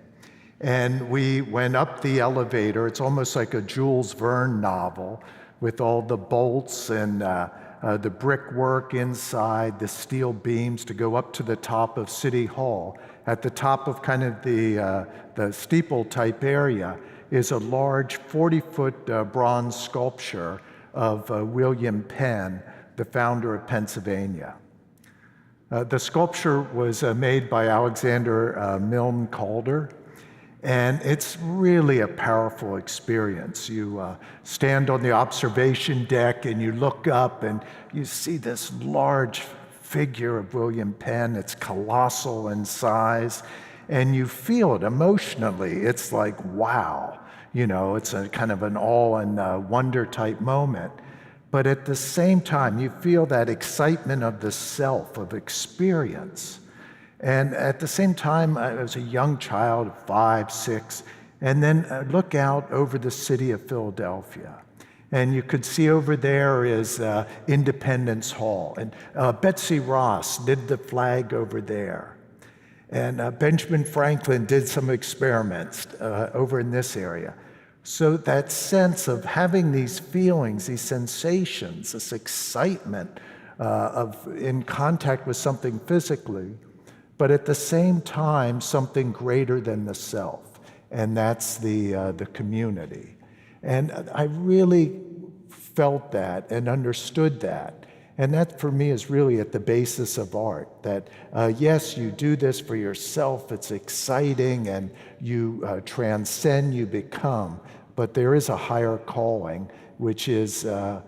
and we went up the elevator. It's almost like a Jules Verne novel with all the bolts and the brickwork inside, the steel beams to go up to the top of City Hall. At the top of kind of the steeple-type area is a large 40-foot bronze sculpture of William Penn, the founder of Pennsylvania. The sculpture was made by Alexander Milne Calder, and it's really a powerful experience. You stand on the observation deck and you look up and you see this large figure of William Penn. It's colossal in size, and you feel it emotionally. It's like, wow, it's a kind of an awe and wonder type moment. But at the same time, you feel that excitement of the self, of experience. And at the same time, I was a young child, 5, 6, and then I look out over the city of Philadelphia. And you could see over there is Independence Hall. And Betsy Ross did the flag over there. And Benjamin Franklin did some experiments over in this area. So that sense of having these feelings, these sensations, this excitement of in contact with something physically, but at the same time, something greater than the self, and that's the community. And I really felt that and understood that. And that, for me, is really at the basis of art, that yes, you do this for yourself, it's exciting, and you transcend, you become, but there is a higher calling, which is that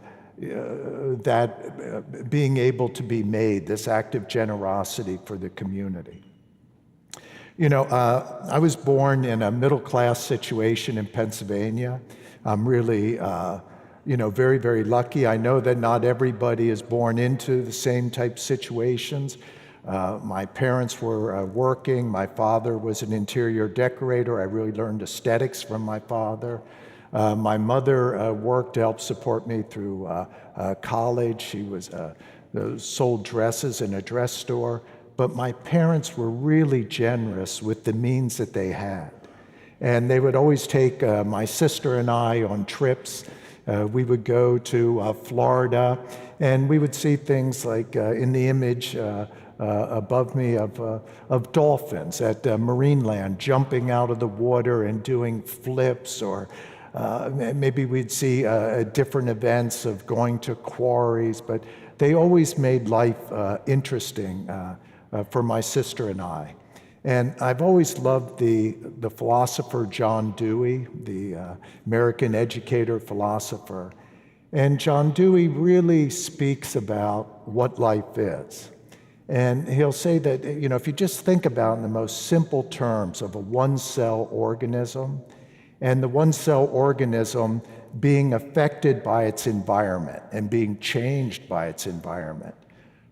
being able to be made, this act of generosity for the community. I was born in a middle-class situation in Pennsylvania. I'm really, very, very lucky. I know that not everybody is born into the same type situations. My parents were working. My father was an interior decorator. I really learned aesthetics from my father. My mother worked to help support me through college. She was sold dresses in a dress store. But my parents were really generous with the means that they had. And they would always take my sister and I on trips. We would go to Florida, and we would see things like in the image above me of dolphins at Marineland jumping out of the water and doing flips, or maybe we'd see different events of going to quarries, but they always made life interesting for my sister and I. And I've always loved the philosopher John Dewey, the American educator philosopher. And John Dewey really speaks about what life is. And he'll say that, if you just think about in the most simple terms of a one-cell organism, and the one-cell organism being affected by its environment and being changed by its environment.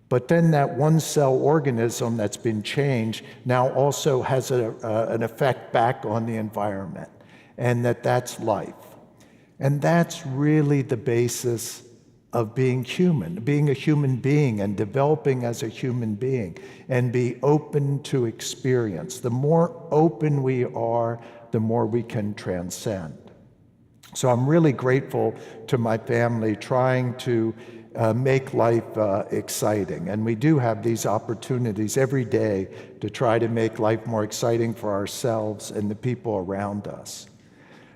But then that one-cell organism that's been changed now also has an effect back on the environment, and that's life. And that's really the basis of being human, being a human being and developing as a human being, and be open to experience. The more open we are, the more we can transcend. So I'm really grateful to my family trying to make life exciting. And we do have these opportunities every day to try to make life more exciting for ourselves and the people around us.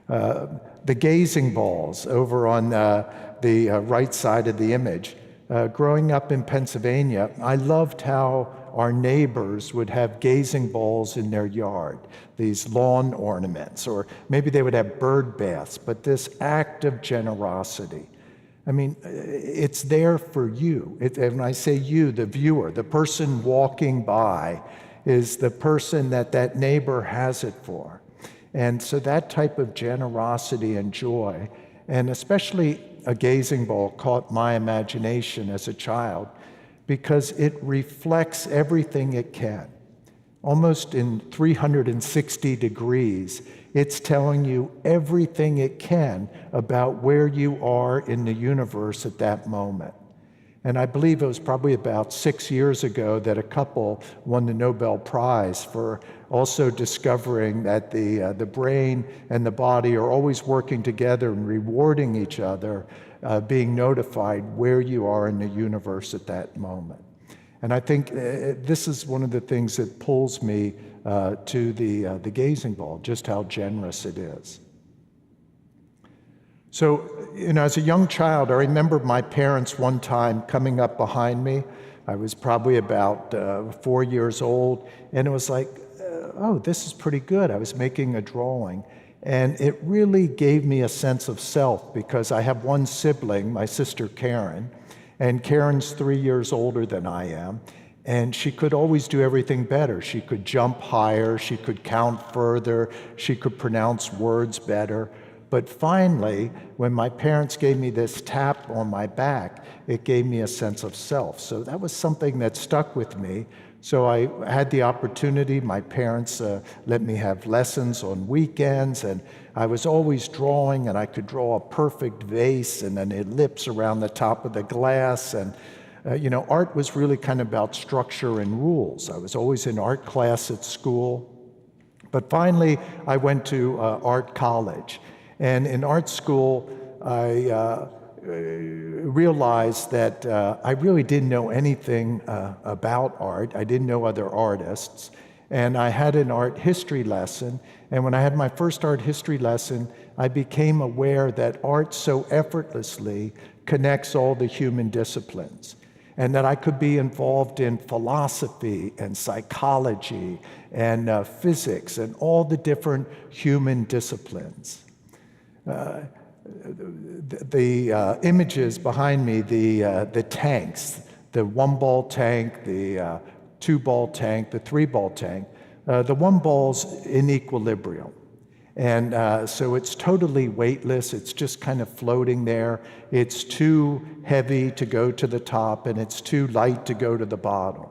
The gazing balls over on the right side of the image. Growing up in Pennsylvania, I loved how our neighbors would have gazing balls in their yard, these lawn ornaments, or maybe they would have bird baths, but this act of generosity. I mean, it's there for you. And when I say you, the viewer, the person walking by is the person that neighbor has it for. And so that type of generosity and joy, and especially a gazing ball, caught my imagination as a child because it reflects everything it can. Almost in 360 degrees, it's telling you everything it can about where you are in the universe at that moment. And I believe it was probably about 6 years ago that a couple won the Nobel Prize for also discovering that the brain and the body are always working together and rewarding each other, being notified where you are in the universe at that moment. And I think this is one of the things that pulls me to the gazing ball, just how generous it is. So, as a young child, I remember my parents one time coming up behind me. I was probably about 4 years old, and it was like, oh, this is pretty good. I was making a drawing. And it really gave me a sense of self because I have one sibling, my sister Karen, and Karen's 3 years older than I am. And she could always do everything better. She could jump higher, she could count further, she could pronounce words better. But finally, when my parents gave me this tap on my back, it gave me a sense of self. So that was something that stuck with me. So I had the opportunity. My parents let me have lessons on weekends, and I was always drawing, and I could draw a perfect vase and an ellipse around the top of the glass. And art was really kind of about structure and rules. I was always in art class at school. But finally, I went to art college. And in art school, I realized that I really didn't know anything about art. I didn't know other artists. And I had an art history lesson. And when I had my first art history lesson, I became aware that art so effortlessly connects all the human disciplines, and that I could be involved in philosophy and psychology and physics and all the different human disciplines. The images behind me, the tanks, the one-ball tank, the two-ball tank, the three-ball tank, the one ball's in equilibrium. And so it's totally weightless. It's just kind of floating there. It's too heavy to go to the top, and it's too light to go to the bottom.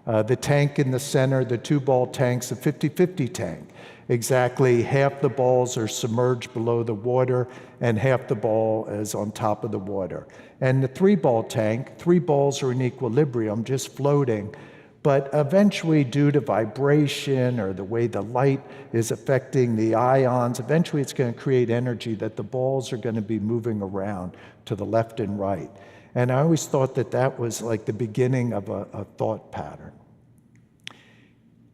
The tank in the center, the two-ball tank's a 50-50 tank. Exactly half the balls are submerged below the water, and half the ball is on top of the water. And the three-ball tank, 3 balls are in equilibrium, just floating. But eventually, due to vibration or the way the light is affecting the ions, eventually it's going to create energy that the balls are going to be moving around to the left and right. And I always thought that was like the beginning of a thought pattern.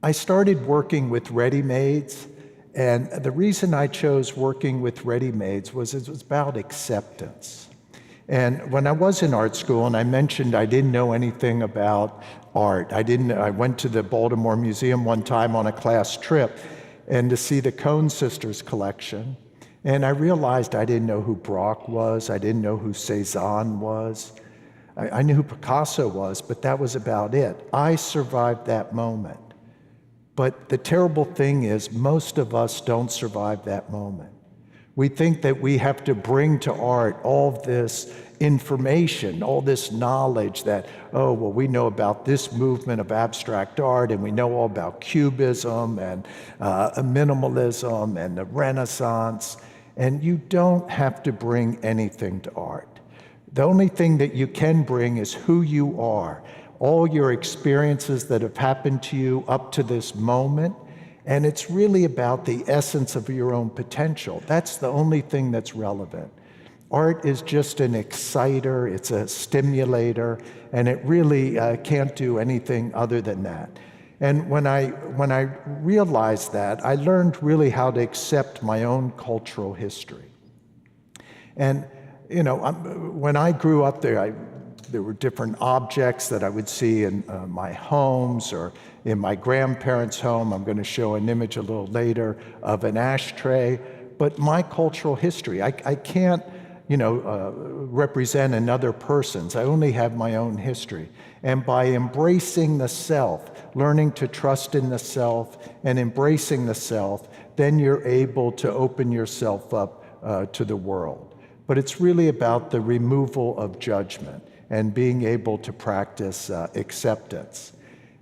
I started working with ready-mades, and the reason I chose working with ready-mades was it was about acceptance. And when I was in art school, and I mentioned I didn't know anything about art. I went to the Baltimore Museum one time on a class trip and to see the Koons sisters collection. And I realized I didn't know who Braque was. I didn't know who Cézanne was. I knew who Picasso was, but that was about it. I survived that moment. But the terrible thing is most of us don't survive that moment. We think that we have to bring to art all this information, all this knowledge that, we know about this movement of abstract art, and we know all about Cubism and minimalism and the Renaissance, and you don't have to bring anything to art. The only thing that you can bring is who you are, all your experiences that have happened to you up to this moment, and it's really about the essence of your own potential. That's the only thing that's relevant. Art is just an exciter, it's a stimulator, and it really can't do anything other than that. And when I realized that, I learned really how to accept my own cultural history. And when I grew up there were different objects that I would see in my homes or in my grandparents' home. I'm going to show an image a little later of an ashtray. But my cultural history, I can't represent another person's. I only have my own history. And by embracing the self, learning to trust in the self and embracing the self, then you're able to open yourself up to the world. But it's really about the removal of judgment and being able to practice acceptance.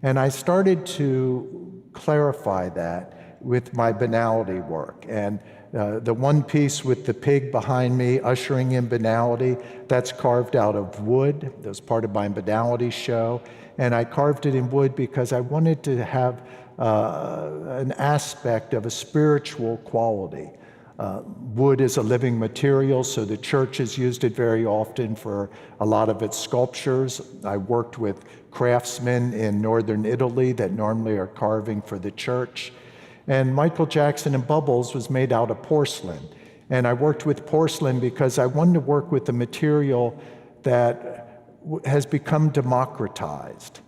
And I started to clarify that with my banality work. And the one piece with the pig behind me, ushering in banality, that's carved out of wood. That was part of my banality show. And I carved it in wood because I wanted to have an aspect of a spiritual quality. Wood is a living material, so the church has used it very often for a lot of its sculptures. I worked with craftsmen in northern Italy that normally are carving for the church. And Michael Jackson and Bubbles was made out of porcelain. And I worked with porcelain because I wanted to work with a material that has become democratized.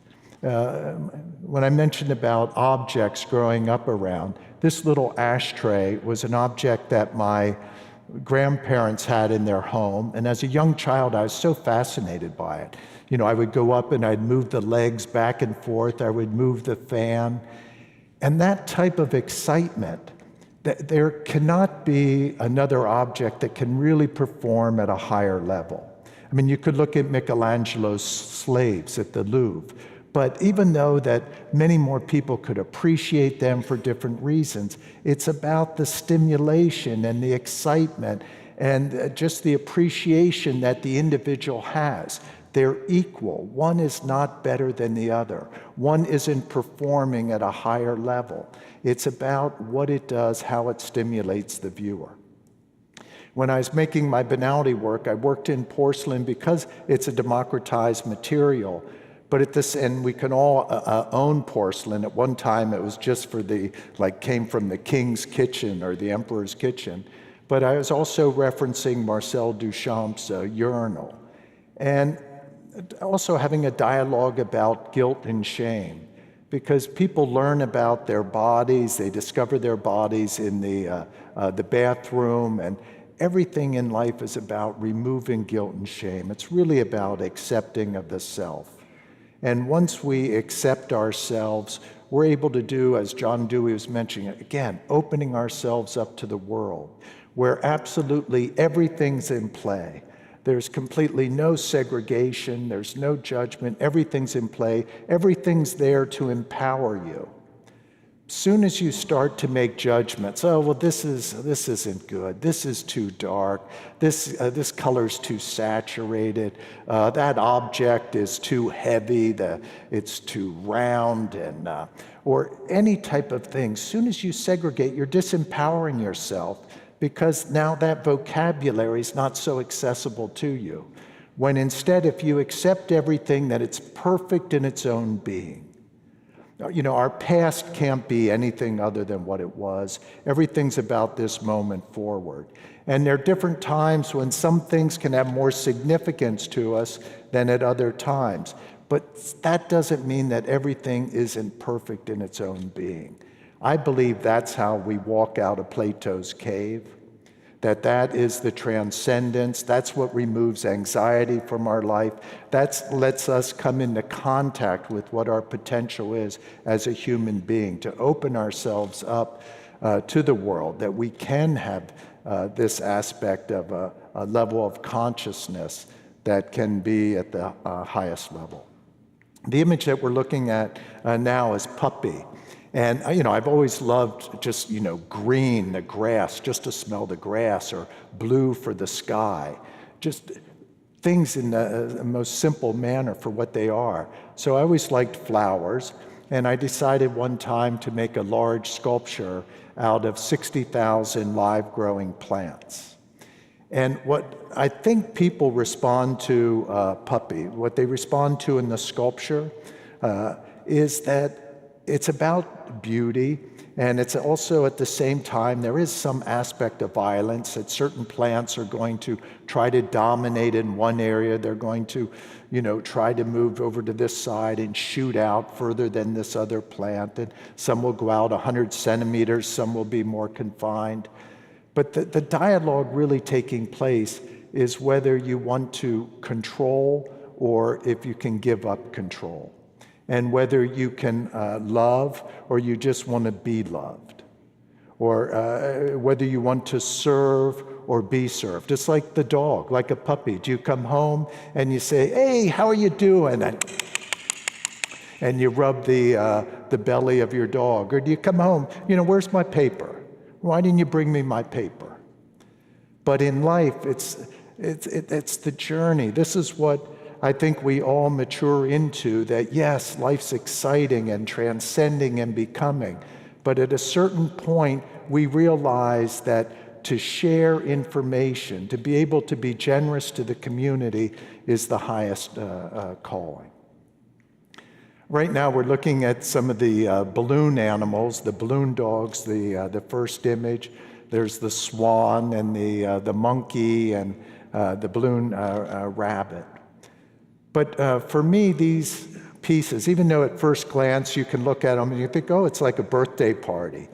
When I mentioned about objects growing up around, this little ashtray was an object that my grandparents had in their home. And as a young child, I was so fascinated by it. I would go up and I'd move the legs back and forth. I would move the fan. And that type of excitement, there cannot be another object that can really perform at a higher level. I mean, you could look at Michelangelo's slaves at the Louvre. But even though that many more people could appreciate them for different reasons, it's about the stimulation and the excitement and just the appreciation that the individual has. They're equal. One is not better than the other. One isn't performing at a higher level. It's about what it does, how it stimulates the viewer. When I was making my banality work, I worked in porcelain because it's a democratized material. But at this end, we can all own porcelain. At one time, it was just for came from the king's kitchen or the emperor's kitchen. But I was also referencing Marcel Duchamp's urinal. And also having a dialogue about guilt and shame. Because people learn about their bodies, they discover their bodies in the bathroom, and everything in life is about removing guilt and shame. It's really about accepting of the self. And once we accept ourselves, we're able to do, as John Dewey was mentioning, again, opening ourselves up to the world, where absolutely everything's in play. There's completely no segregation, there's no judgment, everything's in play, everything's there to empower you. As soon as you start to make judgments, oh, well, this isn't good, this is too dark, this color's too saturated, that object is too heavy, it's too round, and or any type of thing. As soon as you segregate, you're disempowering yourself because now that vocabulary is not so accessible to you. When instead, if you accept everything, that it's perfect in its own being. Our past can't be anything other than what it was. Everything's about this moment forward. And there are different times when some things can have more significance to us than at other times. But that doesn't mean that everything isn't perfect in its own being. I believe that's how we walk out of Plato's cave, that is the transcendence, that's what removes anxiety from our life, that lets us come into contact with what our potential is as a human being, to open ourselves up to the world, that we can have this aspect of a level of consciousness that can be at the highest level. The image that we're looking at now is puppy. And, I've always loved just, green, the grass, just to smell the grass, or blue for the sky. Just things in the most simple manner for what they are. So I always liked flowers. And I decided one time to make a large sculpture out of 60,000 live growing plants. And what I think people respond to Puppy, what they respond to in the sculpture is that it's about beauty, and it's also at the same time, there is some aspect of violence, that certain plants are going to try to dominate in one area. They're going to, try to move over to this side and shoot out further than this other plant. And some will go out 100 centimeters, some will be more confined. But the dialogue really taking place is whether you want to control or if you can give up control, and whether you can love or you just want to be loved, or whether you want to serve or be served. It's like the dog, like a puppy. Do you come home and you say, "Hey, how are you doing?" And you rub the belly of your dog? Or do you come home, "Where's my paper? Why didn't you bring me my paper?" But in life, it's the journey. This is what I think we all mature into, that yes, life's exciting and transcending and becoming. But at a certain point, we realize that to share information, to be able to be generous to the community is the highest calling. Right now, we're looking at some of the balloon animals, the balloon dogs, the first image. There's the swan and the monkey and the balloon rabbit. But for me, these pieces, even though at first glance you can look at them and you think, oh, it's like a birthday party.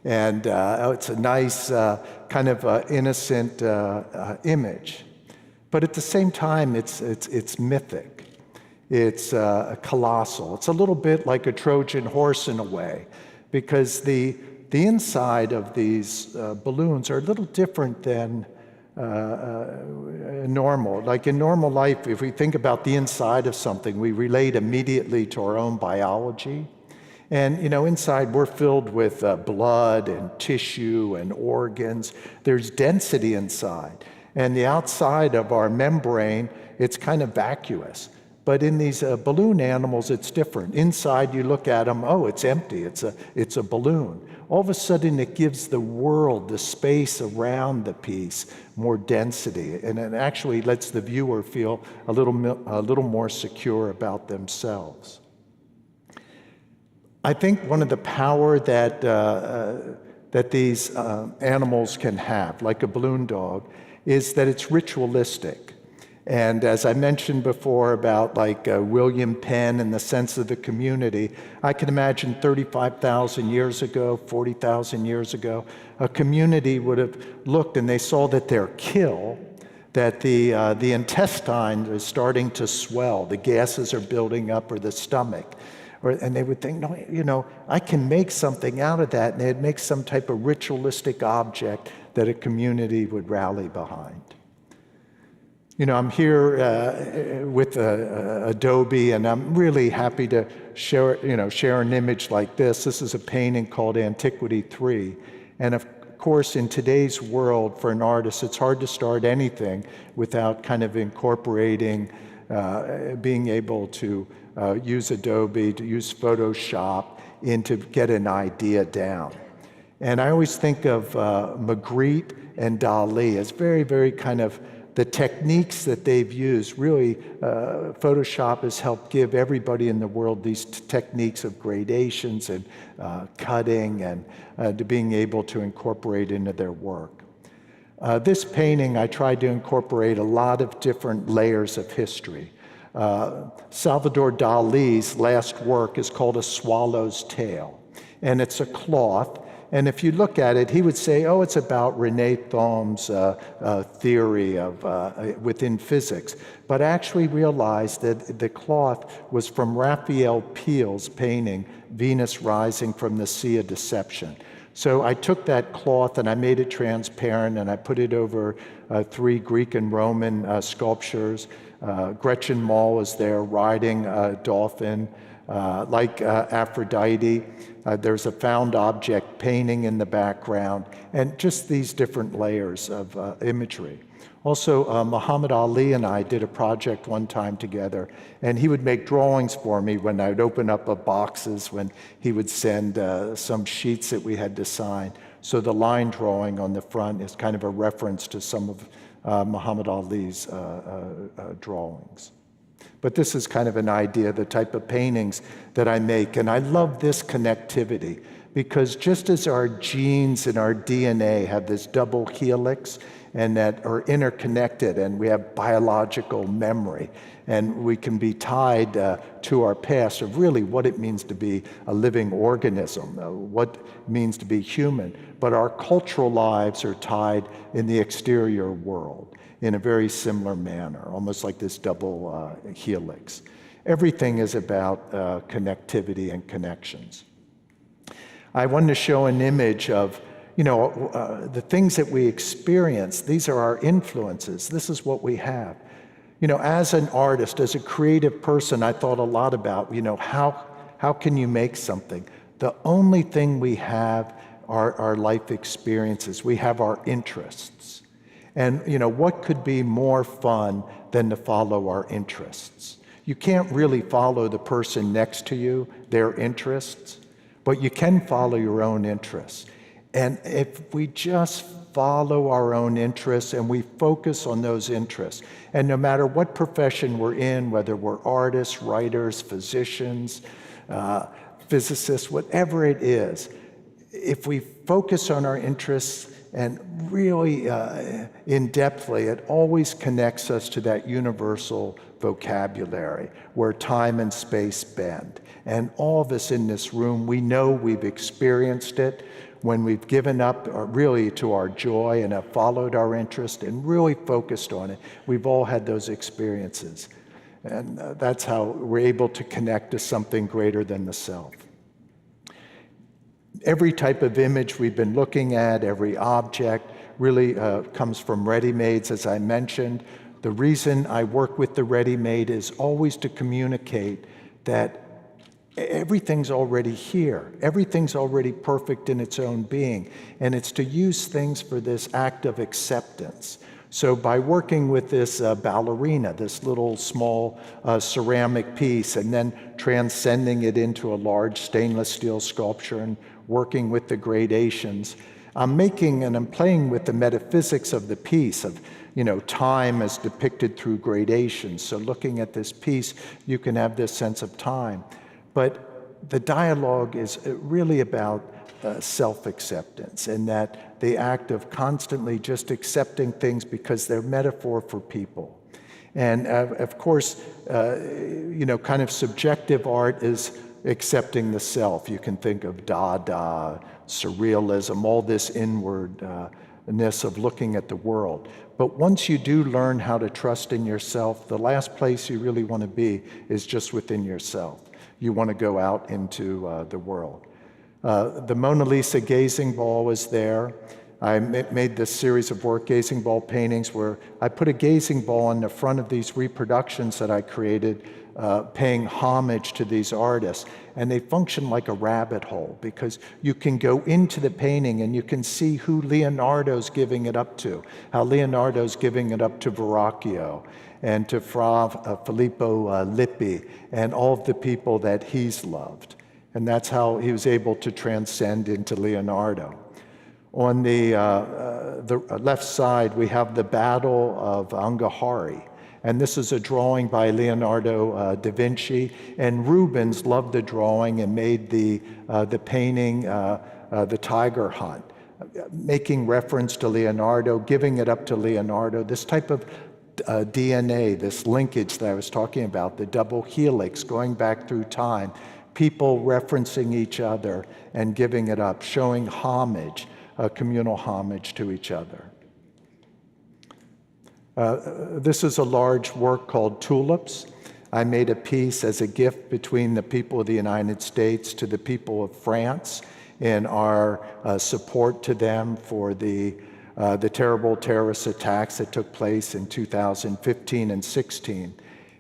And it's a nice kind of innocent image. But at the same time, it's mythic. It's colossal. It's a little bit like a Trojan horse in a way, because the inside of these balloons are a little different than normal. Like in normal life, if we think about the inside of something, we relate immediately to our own biology. And, inside we're filled with blood and tissue and organs. There's density inside. And the outside of our membrane, it's kind of vacuous. But in these balloon animals, it's different. Inside, you look at them, oh, it's empty. It's a balloon. All of a sudden, it gives the world, the space around the piece, more density, and it actually lets the viewer feel a little more secure about themselves. I think one of the power that these animals can have, like a balloon dog, is that it's ritualistic. And as I mentioned before about William Penn and the sense of the community, I can imagine 35,000 years ago, 40,000 years ago, a community would have looked and they saw that their kill, that the intestine is starting to swell, the gases are building up, or the stomach. And they would think, no, I can make something out of that, and they'd make some type of ritualistic object that a community would rally behind. I'm here with Adobe, and I'm really happy to share an image like this. This is a painting called Antiquity Three. And of course, in today's world, for an artist, it's hard to start anything without kind of incorporating, being able to use Adobe, to use Photoshop, and to get an idea down. And I always think of Magritte and Dali as very, very kind of the techniques that they've used. Really, Photoshop has helped give everybody in the world these techniques of gradations and cutting and to being able to incorporate into their work. This painting, I tried to incorporate a lot of different layers of history. Salvador Dali's last work is called A Swallow's Tale, and it's a cloth. And if you look at it, he would say, oh, it's about René Thom's theory of within physics. But I actually realized that the cloth was from Raphael Peale's painting, Venus Rising from the Sea of Deception. So I took that cloth and I made it transparent, and I put it over 3 Greek and Roman sculptures. Gretchen Mol is there riding a dolphin. Like Aphrodite, there's a found object painting in the background, and just these different layers of imagery. Also, Muhammad Ali and I did a project one time together, and he would make drawings for me when I would open up boxes, when he would send some sheets that we had to sign. So the line drawing on the front is kind of a reference to some of Muhammad Ali's drawings. But this is kind of an idea, the type of paintings that I make. And I love this connectivity because just as our genes and our DNA have this double helix and that are interconnected and we have biological memory and we can be tied to our past of really what it means to be a living organism, what it means to be human. But our cultural lives are tied in the exterior world in a very similar manner, almost like this double helix. Everything is about connectivity and connections. I wanted to show an image of, the things that we experience. These are our influences. This is what we have. As an artist, as a creative person, I thought a lot about, how can you make something? The only thing we have are our life experiences. We have our interests. And, what could be more fun than to follow our interests? You can't really follow the person next to you, their interests, but you can follow your own interests. And if we just follow our own interests and we focus on those interests, and no matter what profession we're in, whether we're artists, writers, physicians, physicists, whatever it is, if we focus on our interests and really in-depthly, it always connects us to that universal vocabulary where time and space bend. And all of us in this room, we know we've experienced it when we've given up really to our joy and have followed our interest and really focused on it. We've all had those experiences. And that's how we're able to connect to something greater than the self. Every type of image we've been looking at, every object, really comes from ready-mades, as I mentioned. The reason I work with the ready-made is always to communicate that everything's already here. Everything's already perfect in its own being. And it's to use things for this act of acceptance. So by working with this ballerina, this little small ceramic piece, and then transcending it into a large stainless steel sculpture and working with the gradations, I'm making and I'm playing with the metaphysics of the piece of, time as depicted through gradations. So looking at this piece, you can have this sense of time. But the dialogue is really about self-acceptance, and that the act of constantly just accepting things because they're metaphor for people. And of course, kind of subjective art is accepting the self. You can think of Dada, surrealism, all this inwardness of looking at the world. But once you do learn how to trust in yourself, the last place you really want to be is just within yourself. You want to go out into the world. The Mona Lisa gazing ball is there. I made this series of work, gazing ball paintings, where I put a gazing ball in the front of these reproductions that I created, paying homage to these artists. And they function like a rabbit hole because you can go into the painting and you can see who Leonardo's giving it up to, how Leonardo's giving it up to Verrocchio and to Fra Filippo Lippi and all of the people that he's loved. And that's how he was able to transcend into Leonardo. On the left side, we have the Battle of Angahari. And this is a drawing by Leonardo da Vinci. And Rubens loved the drawing and made the painting, The Tiger Hunt, making reference to Leonardo, giving it up to Leonardo. This type of DNA, this linkage that I was talking about, the double helix going back through time, people referencing each other and giving it up, showing homage, communal homage to each other. This is a large work called Tulips. I made a piece as a gift between the people of the United States to the people of France in our support to them for the terrible terrorist attacks that took place in 2015 and 16.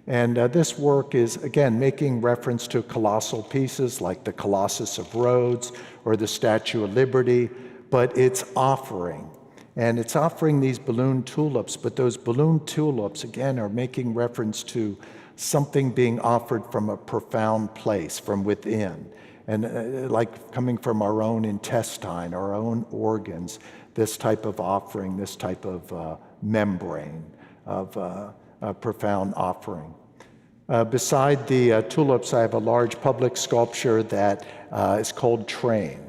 And this work is, again, making reference to colossal pieces like the Colossus of Rhodes or the Statue of Liberty, but it's offering. And it's offering these balloon tulips, but those balloon tulips, again, are making reference to something being offered from a profound place, from within. and like coming from our own intestine, our own organs, this type of offering, this type of membrane of a profound offering. Beside the tulips, I have a large public sculpture that is called Train.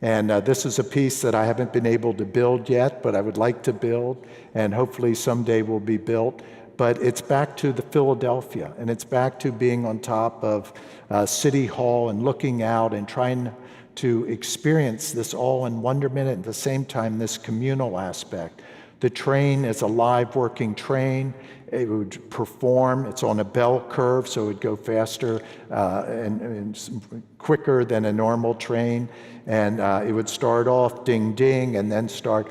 And this is a piece that I haven't been able to build yet, but I would like to build, and hopefully someday will be built. But it's back to the Philadelphia, and it's back to being on top of City Hall and looking out and trying to experience this all in wonderment, and at the same time, this communal aspect. The train is a live working train. It would perform. It's on a bell curve, so it would go faster and quicker than a normal train. And it would start off ding, ding, and then start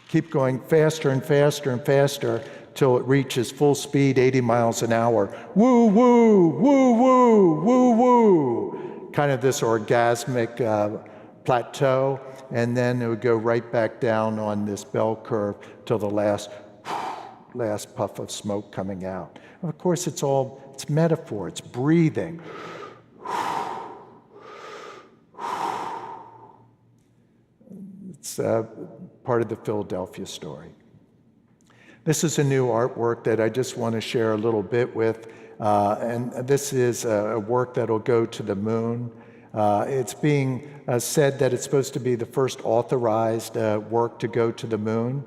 keep going faster and faster and faster till it reaches full speed, 80 miles an hour. Woo, woo, woo, woo, woo, woo. Kind of this orgasmic plateau, and then it would go right back down on this bell curve till the last puff of smoke coming out. Of course, it's metaphor, it's breathing. It's part of the Philadelphia story. This is a new artwork that I just want to share a little bit with, and this is a work that'll go to the moon. It's being said that it's supposed to be the first authorized work to go to the moon,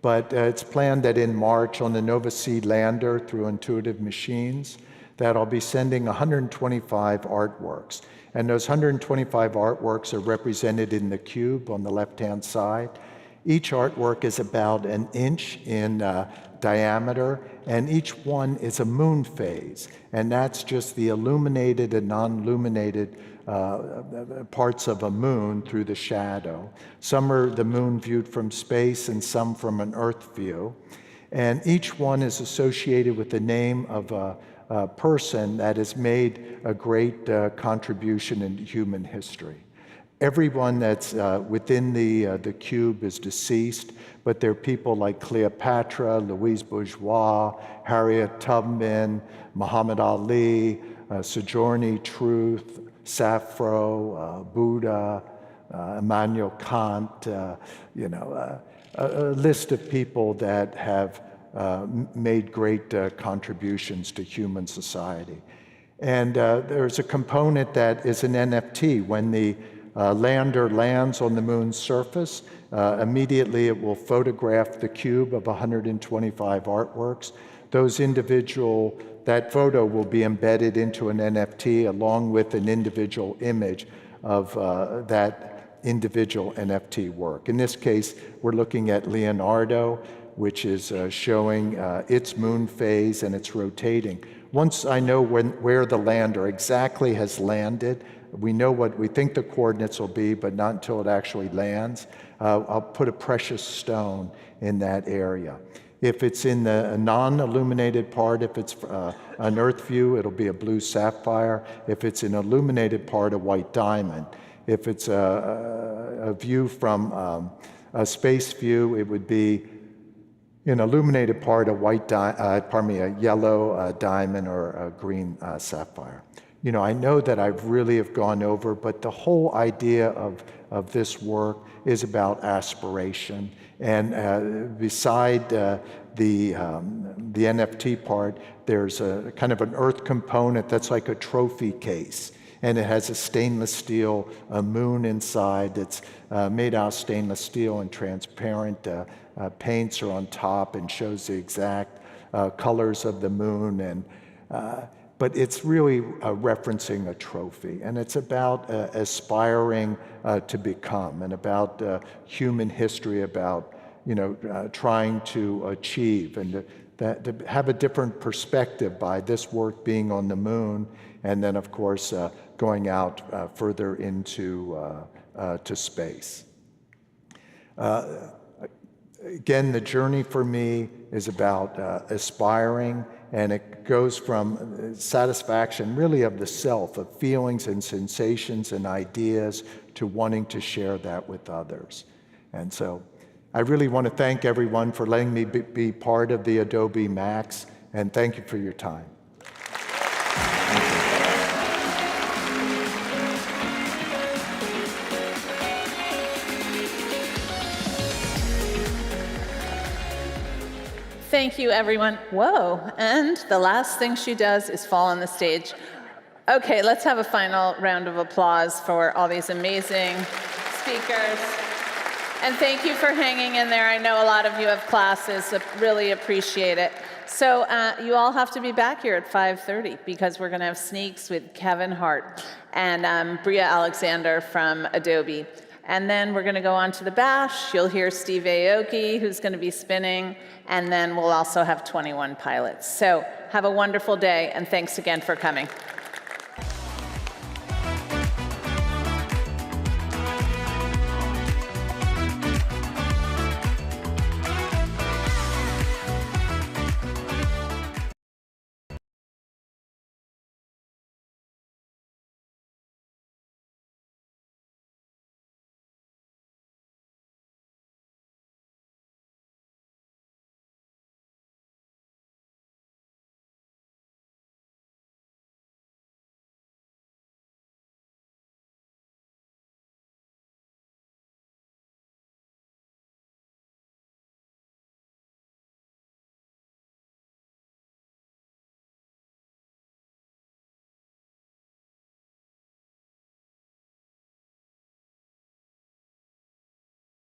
but it's planned that in March on the Nova C lander through Intuitive Machines that I'll be sending 125 artworks. And those 125 artworks are represented in the cube on the left-hand side. Each artwork is about an inch in diameter, and each one is a moon phase. And that's just the illuminated and non-illuminated parts of a moon through the shadow. Some are the moon viewed from space and some from an Earth view. And each one is associated with the name of a person that has made a great contribution in human history. Everyone that's within the cube is deceased, but there are people like Cleopatra, Louise Bourgeois, Harriet Tubman, Muhammad Ali, Sojourner Truth, Sappho, Buddha, Immanuel Kant, a list of people that have made great contributions to human society. And there's a component that is an NFT. When the lander lands on the moon's surface, immediately it will photograph the cube of 125 artworks. That photo will be embedded into an NFT along with an individual image of that individual NFT work. In this case, we're looking at Leonardo, which is showing its moon phase and it's rotating. Once I know where the lander exactly has landed, we know what we think the coordinates will be, but not until it actually lands. I'll put a precious stone in that area. If it's in the non-illuminated part, if it's an Earth view, it'll be a blue sapphire. If it's an illuminated part, a white diamond. If it's a view from a space view, it would be an illuminated part, a yellow diamond or a green sapphire. I know that I really have gone over, but the whole idea of this work is about aspiration. And beside the NFT part, there's a kind of an earth component that's like a trophy case. And it has a stainless steel moon inside that's made out of stainless steel, and transparent paints are on top and shows the exact colors of the moon. But it's really referencing a trophy, and it's about aspiring to become, and about human history, about trying to achieve, and to have a different perspective by this work being on the moon, and then of course going out further into to space. Again, the journey for me is about aspiring, and it goes from satisfaction really of the self, of feelings and sensations and ideas, to wanting to share that with others. And so I really want to thank everyone for letting me be part of the Adobe Max, and thank you for your time. Thank you, everyone. Whoa, and the last thing she does is fall on the stage. Okay, let's have a final round of applause for all these amazing speakers. And thank you for hanging in there. I know a lot of you have classes, so really appreciate it. So you all have to be back here at 5:30 because we're going to have sneaks with Kevin Hart and Bria Alexander from Adobe. And then we're going to go on to the bash. You'll hear Steve Aoki, who's going to be spinning. And then we'll also have 21 pilots. So have a wonderful day, and thanks again for coming.